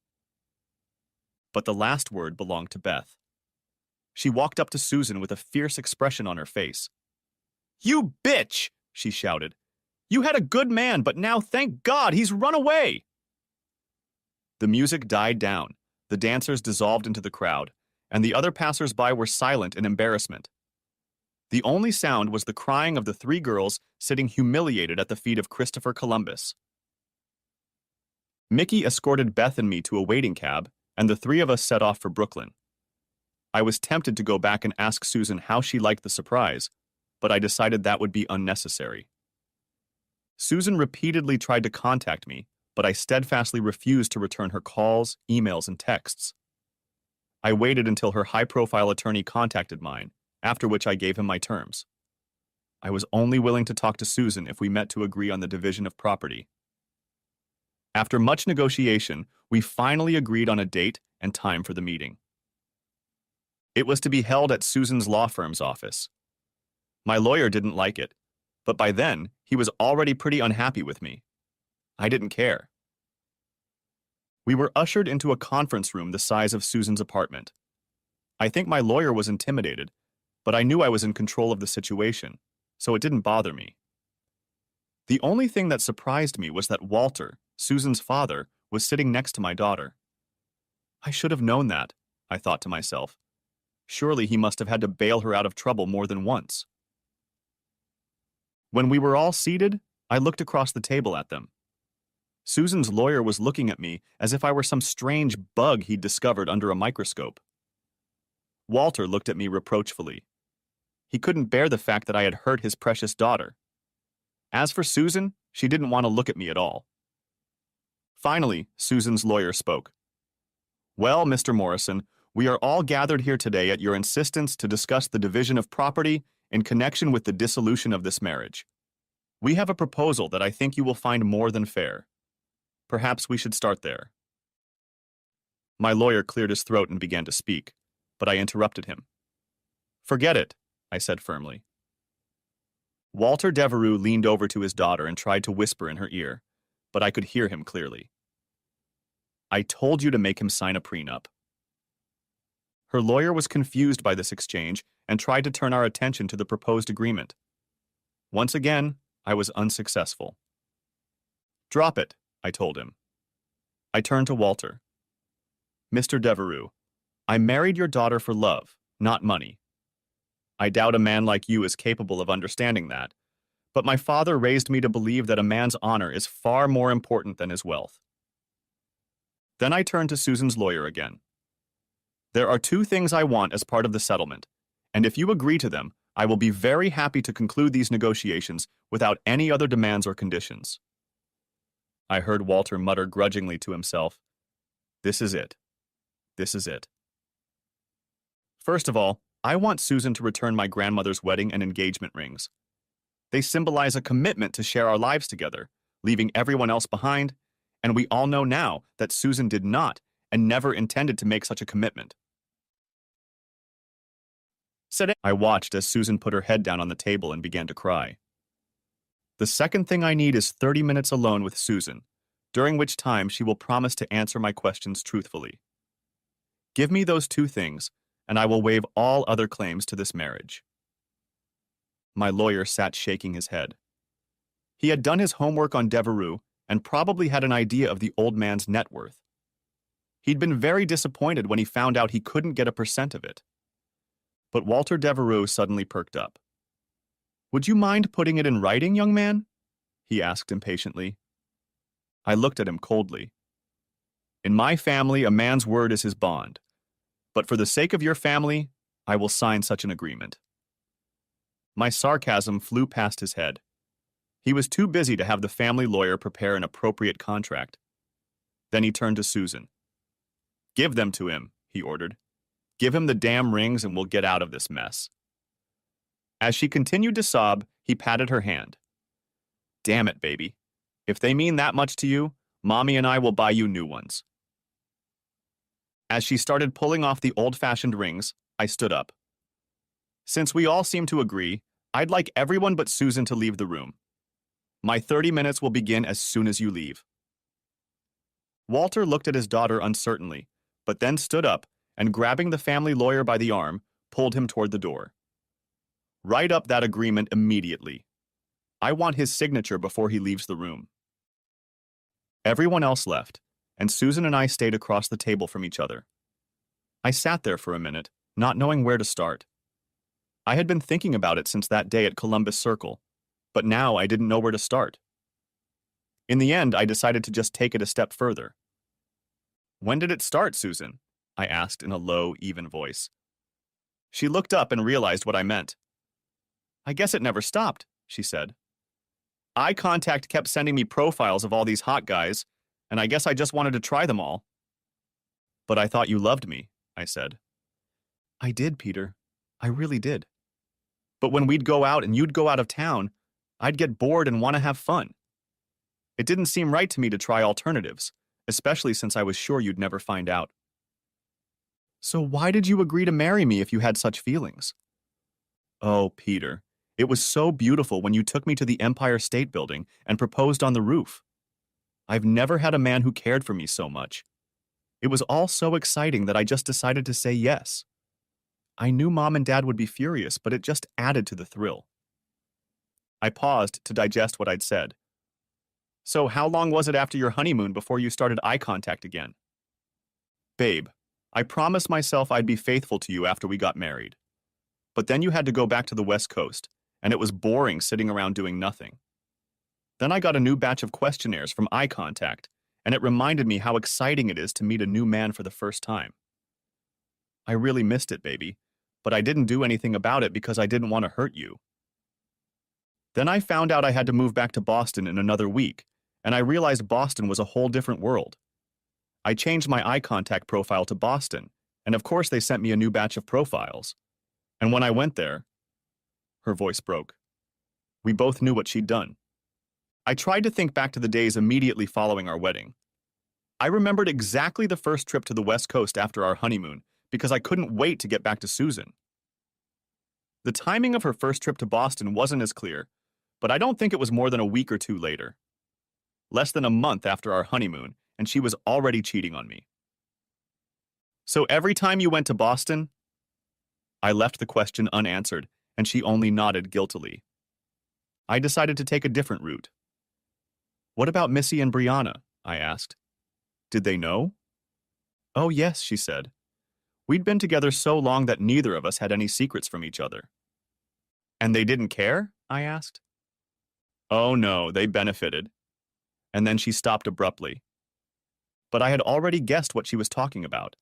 But the last word belonged to Beth. She walked up to Susan with a fierce expression on her face. "You bitch!" she shouted. "You had a good man, but now, thank God, he's run away!" The music died down, the dancers dissolved into the crowd, and the other passers-by were silent in embarrassment. The only sound was the crying of the three girls sitting humiliated at the feet of Christopher Columbus. Mickey escorted Beth and me to a waiting cab, and the three of us set off for Brooklyn. I was tempted to go back and ask Susan how she liked the surprise, but I decided that would be unnecessary. Susan repeatedly tried to contact me, but I steadfastly refused to return her calls, emails, and texts. I waited until her high-profile attorney contacted mine, after which I gave him my terms. I was only willing to talk to Susan if we met to agree on the division of property. After much negotiation, we finally agreed on a date and time for the meeting. It was to be held at Susan's law firm's office. My lawyer didn't like it, but by then, he was already pretty unhappy with me. I didn't care. We were ushered into a conference room the size of Susan's apartment. I think my lawyer was intimidated, but I knew I was in control of the situation, so it didn't bother me. The only thing that surprised me was that Walter, Susan's father, was sitting next to my daughter. I should have known that, I thought to myself. Surely he must have had to bail her out of trouble more than once. When we were all seated, I looked across the table at them. Susan's lawyer was looking at me as if I were some strange bug he'd discovered under a microscope. Walter looked at me reproachfully. He couldn't bear the fact that I had hurt his precious daughter. As for Susan, she didn't want to look at me at all. Finally, Susan's lawyer spoke. "Well, Mr. Morrison, we are all gathered here today at your insistence to discuss the division of property in connection with the dissolution of this marriage. We have a proposal that I think you will find more than fair. Perhaps we should start there." My lawyer cleared his throat and began to speak, but I interrupted him. "Forget it," I said firmly. Walter Devereux leaned over to his daughter and tried to whisper in her ear, but I could hear him clearly. "I told you to make him sign a prenup." Her lawyer was confused by this exchange and tried to turn our attention to the proposed agreement. Once again, I was unsuccessful. "Drop it," I told him. I turned to Walter. "Mr. Devereux, I married your daughter for love, not money. I doubt a man like you is capable of understanding that, but my father raised me to believe that a man's honor is far more important than his wealth." Then I turned to Susan's lawyer again. "There are two things I want as part of the settlement, and if you agree to them, I will be very happy to conclude these negotiations without any other demands or conditions. I heard Walter mutter grudgingly to himself, "This is it. This is it." First of all, I want Susan to return my grandmother's wedding and engagement rings. They symbolize a commitment to share our lives together, leaving everyone else behind, and we all know now that Susan did not and never intended to make such a commitment. I watched as Susan put her head down on the table and began to cry. The second thing I need is 30 minutes alone with Susan, during which time she will promise to answer my questions truthfully. Give me those two things, and I will waive all other claims to this marriage. My lawyer sat shaking his head. He had done his homework on Devereux and probably had an idea of the old man's net worth. He'd been very disappointed when he found out he couldn't get a percent of it. But Walter Devereux suddenly perked up. "Would you mind putting it in writing, young man?" he asked impatiently. I looked at him coldly. "In my family, a man's word is his bond. But for the sake of your family, I will sign such an agreement." My sarcasm flew past his head. He was too busy to have the family lawyer prepare an appropriate contract. Then he turned to Susan. "Give them to him," he ordered. "Give him the damn rings and we'll get out of this mess." As she continued to sob, he patted her hand. "Damn it, baby. If they mean that much to you, Mommy and I will buy you new ones." As she started pulling off the old-fashioned rings, I stood up. "Since we all seem to agree, I'd like everyone but Susan to leave the room. My 30 minutes will begin as soon as you leave." Walter looked at his daughter uncertainly, but then stood up and, grabbing the family lawyer by the arm, pulled him toward the door. "Write up that agreement immediately. I want his signature before he leaves the room." Everyone else left, and Susan and I stayed across the table from each other. I sat there for a minute, not knowing where to start. I had been thinking about it since that day at Columbus Circle, but now I didn't know where to start. In the end, I decided to just take it a step further. "When did it start, Susan?" I asked in a low, even voice. She looked up and realized what I meant. "I guess it never stopped," she said. "Eye Contact kept sending me profiles of all these hot guys, and I guess I just wanted to try them all." "But I thought you loved me," I said. "I did, Peter. I really did. But when we'd go out and you'd go out of town, I'd get bored and want to have fun. It didn't seem right to me to try alternatives, especially since I was sure you'd never find out." "So why did you agree to marry me if you had such feelings?" "Oh, Peter, it was so beautiful when you took me to the Empire State Building and proposed on the roof. I've never had a man who cared for me so much. It was all so exciting that I just decided to say yes. I knew Mom and Dad would be furious, but it just added to the thrill." I paused to digest what I'd said. "So how long was it after your honeymoon before you started eye contact again?" "Babe, I promised myself I'd be faithful to you after we got married. But then you had to go back to the West Coast, and it was boring sitting around doing nothing. Then I got a new batch of questionnaires from Eye Contact, and it reminded me how exciting it is to meet a new man for the first time. I really missed it, baby, but I didn't do anything about it because I didn't want to hurt you. Then I found out I had to move back to Boston in another week, and I realized Boston was a whole different world. I changed my Eye Contact profile to Boston, and of course they sent me a new batch of profiles. And when I went there..." Her voice broke. We both knew what she'd done. I tried to think back to the days immediately following our wedding. I remembered exactly the first trip to the West Coast after our honeymoon because I couldn't wait to get back to Susan. The timing of her first trip to Boston wasn't as clear, but I don't think it was more than a week or two later. Less than a month after our honeymoon, and she was already cheating on me. "So every time you went to Boston?" I left the question unanswered, and she only nodded guiltily. I decided to take a different route. "What about Missy and Brianna?" I asked. "Did they know?" "Oh, yes," she said. "We'd been together so long that neither of us had any secrets from each other." "And they didn't care?" I asked. "Oh, no, they benefited." And then she stopped abruptly. But I had already guessed what she was talking about.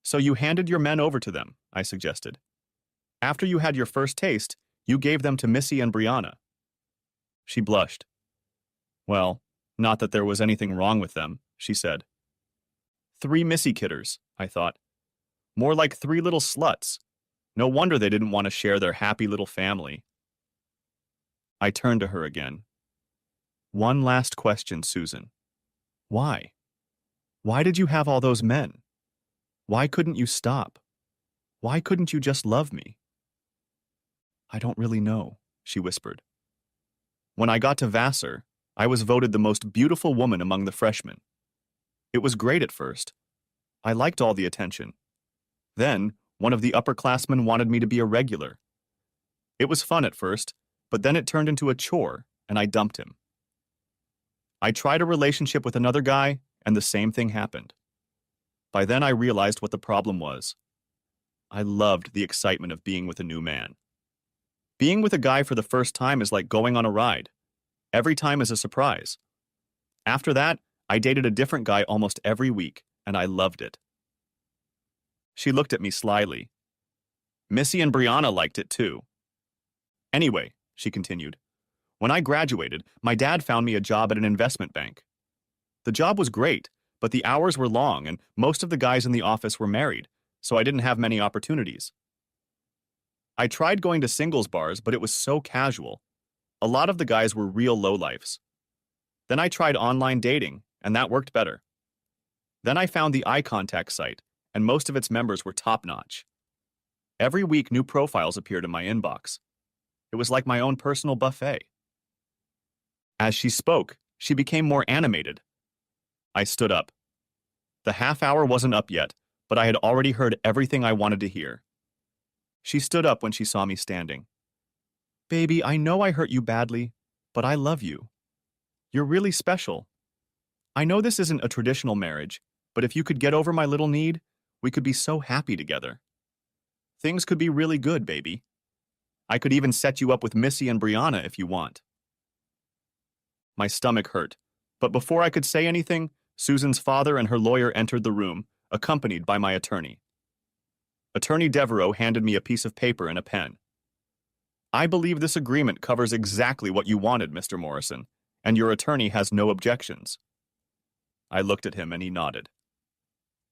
"So you handed your men over to them," I suggested. After you had your first taste, you gave them to Missy and Brianna. She blushed. Well, not that there was anything wrong with them, she said. 3 Missy kidders, I thought. More like 3 little sluts. No wonder they didn't want to share their happy little family. I turned to her again. One last question, Susan. Why? Why did you have all those men? Why couldn't you stop? Why couldn't you just love me? I don't really know, she whispered. When I got to Vassar, I was voted the most beautiful woman among the freshmen. It was great at first. I liked all the attention. Then, one of the upperclassmen wanted me to be a regular. It was fun at first, but then it turned into a chore, and I dumped him. I tried a relationship with another guy, and the same thing happened. By then I realized what the problem was. I loved the excitement of being with a new man. Being with a guy for the first time is like going on a ride. Every time is a surprise. After that, I dated a different guy almost every week, and I loved it. She looked at me slyly. Missy and Brianna liked it too. Anyway, she continued, when I graduated, my dad found me a job at an investment bank. The job was great, but the hours were long and most of the guys in the office were married, so I didn't have many opportunities. I tried going to singles bars, but it was so casual. A lot of the guys were real lowlifes. Then I tried online dating, and that worked better. Then I found the eye contact site, and most of its members were top-notch. Every week, new profiles appeared in my inbox. It was like my own personal buffet. As she spoke, she became more animated. I stood up. The half hour wasn't up yet, but I had already heard everything I wanted to hear. She stood up when she saw me standing. Baby, I know I hurt you badly, but I love you. You're really special. I know this isn't a traditional marriage, but if you could get over my little need, we could be so happy together. Things could be really good, baby. I could even set you up with Missy and Brianna if you want. My stomach hurt, but before I could say anything, Susan's father and her lawyer entered the room, accompanied by my attorney. Attorney Devereaux handed me a piece of paper and a pen. I believe this agreement covers exactly what you wanted, Mr. Morrison, and your attorney has no objections. I looked at him and he nodded.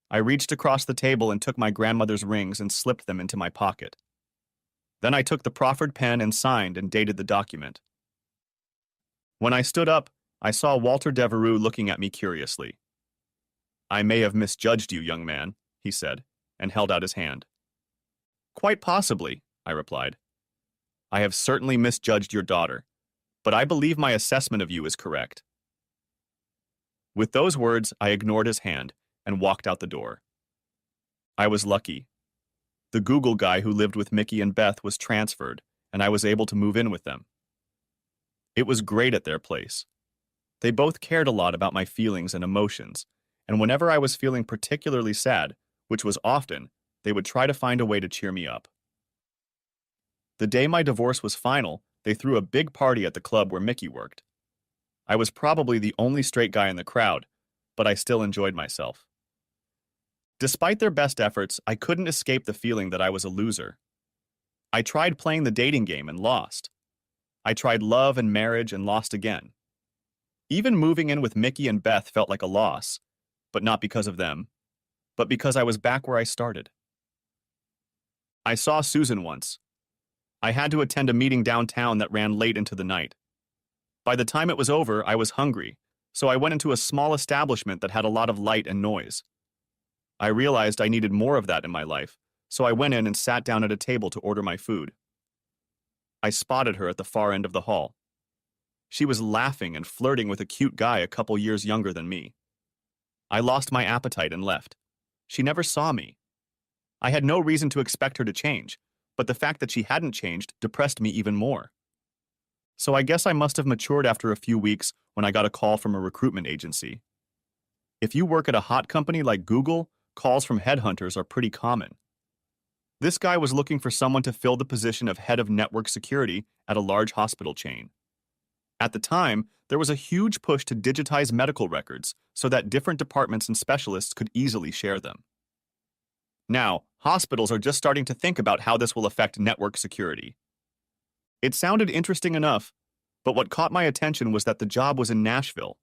I reached across the table and took my grandmother's rings and slipped them into my pocket. Then I took the proffered pen and signed and dated the document. When I stood up, I saw Walter Devereaux looking at me curiously. I may have misjudged you, young man, he said, and held out his hand. Quite possibly, I replied. I have certainly misjudged your daughter, but I believe my assessment of you is correct. With those words, I ignored his hand and walked out the door. I was lucky. The Google guy who lived with Mickey and Beth was transferred, and I was able to move in with them. It was great at their place. They both cared a lot about my feelings and emotions, and whenever I was feeling particularly sad, which was often, they would try to find a way to cheer me up. The day my divorce was final, they threw a big party at the club where Mickey worked. I was probably the only straight guy in the crowd, but I still enjoyed myself. Despite their best efforts, I couldn't escape the feeling that I was a loser. I tried playing the dating game and lost. I tried love and marriage and lost again. Even moving in with Mickey and Beth felt like a loss, but not because of them, but because I was back where I started. I saw Susan once. I had to attend a meeting downtown that ran late into the night. By the time it was over, I was hungry, so I went into a small establishment that had a lot of light and noise. I realized I needed more of that in my life, so I went in and sat down at a table to order my food. I spotted her at the far end of the hall. She was laughing and flirting with a cute guy a couple years younger than me. I lost my appetite and left. She never saw me. I had no reason to expect her to change, but the fact that she hadn't changed depressed me even more. So I guess I must have matured after a few weeks when I got a call from a recruitment agency. If you work at a hot company like Google, calls from headhunters are pretty common. This guy was looking for someone to fill the position of head of network security at a large hospital chain. At the time, there was a huge push to digitize medical records so that different departments and specialists could easily share them. Now, Hospitals are just starting to think about how this will affect network security. It sounded interesting enough, but what caught my attention was that the job was in Nashville.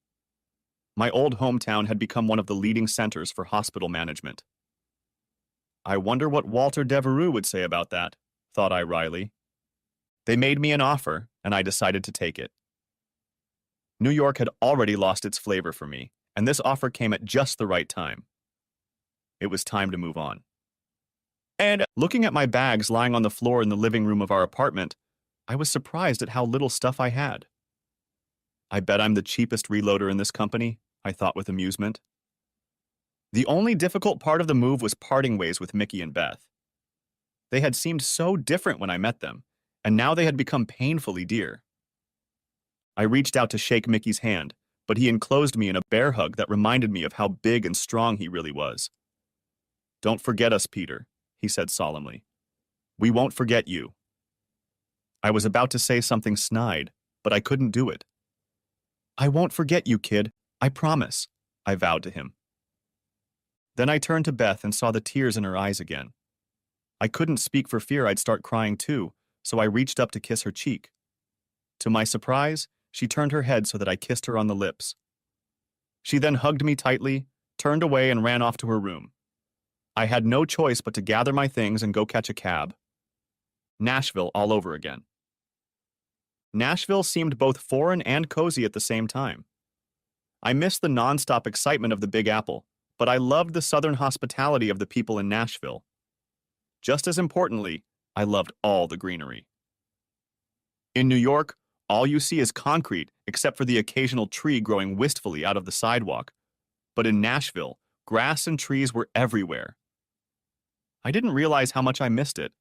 My old hometown had become one of the leading centers for hospital management. I wonder what Walter Devereux would say about that, thought I wryly. They made me an offer, and I decided to take it. New York had already lost its flavor for me, and this offer came at just the right time. It was time to move on. And looking at my bags lying on the floor in the living room of our apartment, I was surprised at how little stuff I had. I bet I'm the cheapest reloader in this company, I thought with amusement. The only difficult part of the move was parting ways with Mickey and Beth. They had seemed so different when I met them, and now they had become painfully dear. I reached out to shake Mickey's hand, but he enclosed me in a bear hug that reminded me of how big and strong he really was. "Don't forget us, Peter," he said solemnly. "We won't forget you." I was about to say something snide, but I couldn't do it. "I won't forget you, kid. I promise," I vowed to him. Then I turned to Beth and saw the tears in her eyes again. I couldn't speak for fear I'd start crying too, so I reached up to kiss her cheek. To my surprise, she turned her head so that I kissed her on the lips. She then hugged me tightly, turned away, and ran off to her room. I had no choice but to gather my things and go catch a cab. Nashville all over again. Nashville seemed both foreign and cozy at the same time. I missed the nonstop excitement of the Big Apple, but I loved the southern hospitality of the people in Nashville. Just as importantly, I loved all the greenery. In New York, all you see is concrete except for the occasional tree growing wistfully out of the sidewalk. But in Nashville, grass and trees were everywhere. I didn't realize how much I missed it.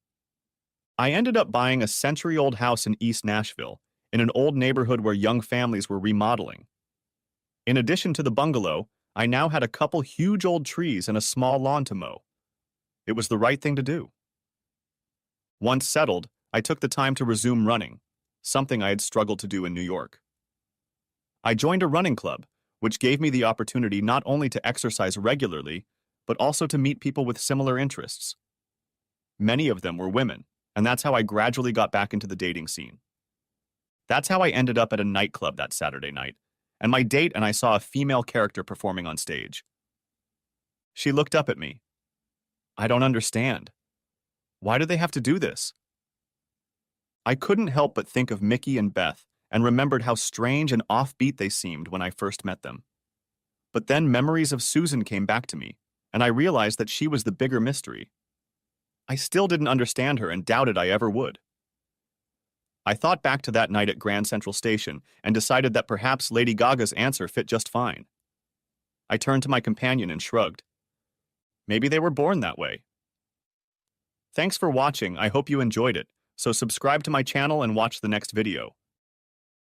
I ended up buying a century-old house in East Nashville, in an old neighborhood where young families were remodeling. In addition to the bungalow, I now had a couple huge old trees and a small lawn to mow. It was the right thing to do. Once settled, I took the time to resume running, something I had struggled to do in New York. I joined a running club, which gave me the opportunity not only to exercise regularly, but also to meet people with similar interests. Many of them were women, and that's how I gradually got back into the dating scene. That's how I ended up at a nightclub that Saturday night, and my date and I saw a female character performing on stage. She looked up at me. "I don't understand. Why do they have to do this?" I couldn't help but think of Mickey and Beth and remembered how strange and offbeat they seemed when I first met them. But then memories of Susan came back to me, and I realized that she was the bigger mystery. I still didn't understand her and doubted I ever would. I thought back to that night at Grand Central Station and decided that perhaps Lady Gaga's answer fit just fine. I turned to my companion and shrugged. Maybe they were born that way. Thanks for watching. I hope you enjoyed it, so subscribe to my channel and watch the next video.